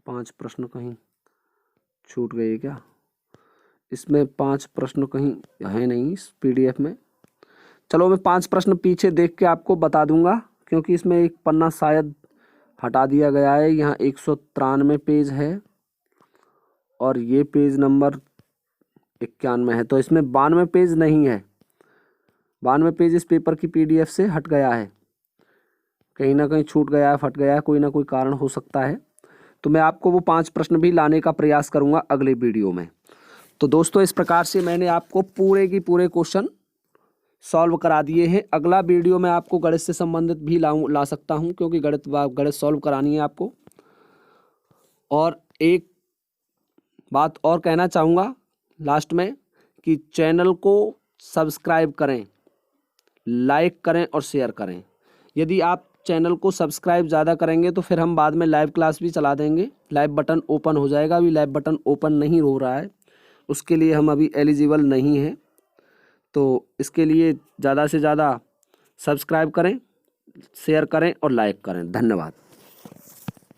5 प्रश्न कहीं छूट गए क्या? इसमें 5 प्रश्न कहीं है नहीं इस पीडीएफ में। चलो मैं 5 प्रश्न पीछे देख के आपको बता दूंगा, क्योंकि इसमें एक पन्ना शायद हटा दिया गया है। यहाँ 193 पेज है और ये पेज नंबर 91 है, तो इसमें 92 पेज नहीं है। 92 पेज इस पेपर की पीडीएफ से हट गया है, कहीं ना कहीं छूट गया है, फट गया है, कोई ना कोई कारण हो सकता है। तो मैं आपको वो 5 प्रश्न भी लाने का प्रयास करूंगा अगले वीडियो में। तो दोस्तों इस प्रकार से मैंने आपको पूरे की पूरे क्वेश्चन सॉल्व करा दिए हैं। अगला वीडियो में आपको गणित से संबंधित भी ला सकता हूं, क्योंकि गणित सॉल्व करानी है आपको। और एक बात और कहना चाहूँगा लास्ट में, कि चैनल को सब्सक्राइब करें, लाइक करें और शेयर करें। यदि आप चैनल को सब्सक्राइब ज़्यादा करेंगे तो फिर हम बाद में लाइव क्लास भी चला देंगे। लाइव बटन ओपन हो जाएगा, अभी लाइव बटन ओपन नहीं हो रहा है, उसके लिए हम अभी एलिजिबल नहीं हैं। तो इसके लिए ज़्यादा से ज़्यादा सब्सक्राइब करें, शेयर करें और लाइक करें। धन्यवाद।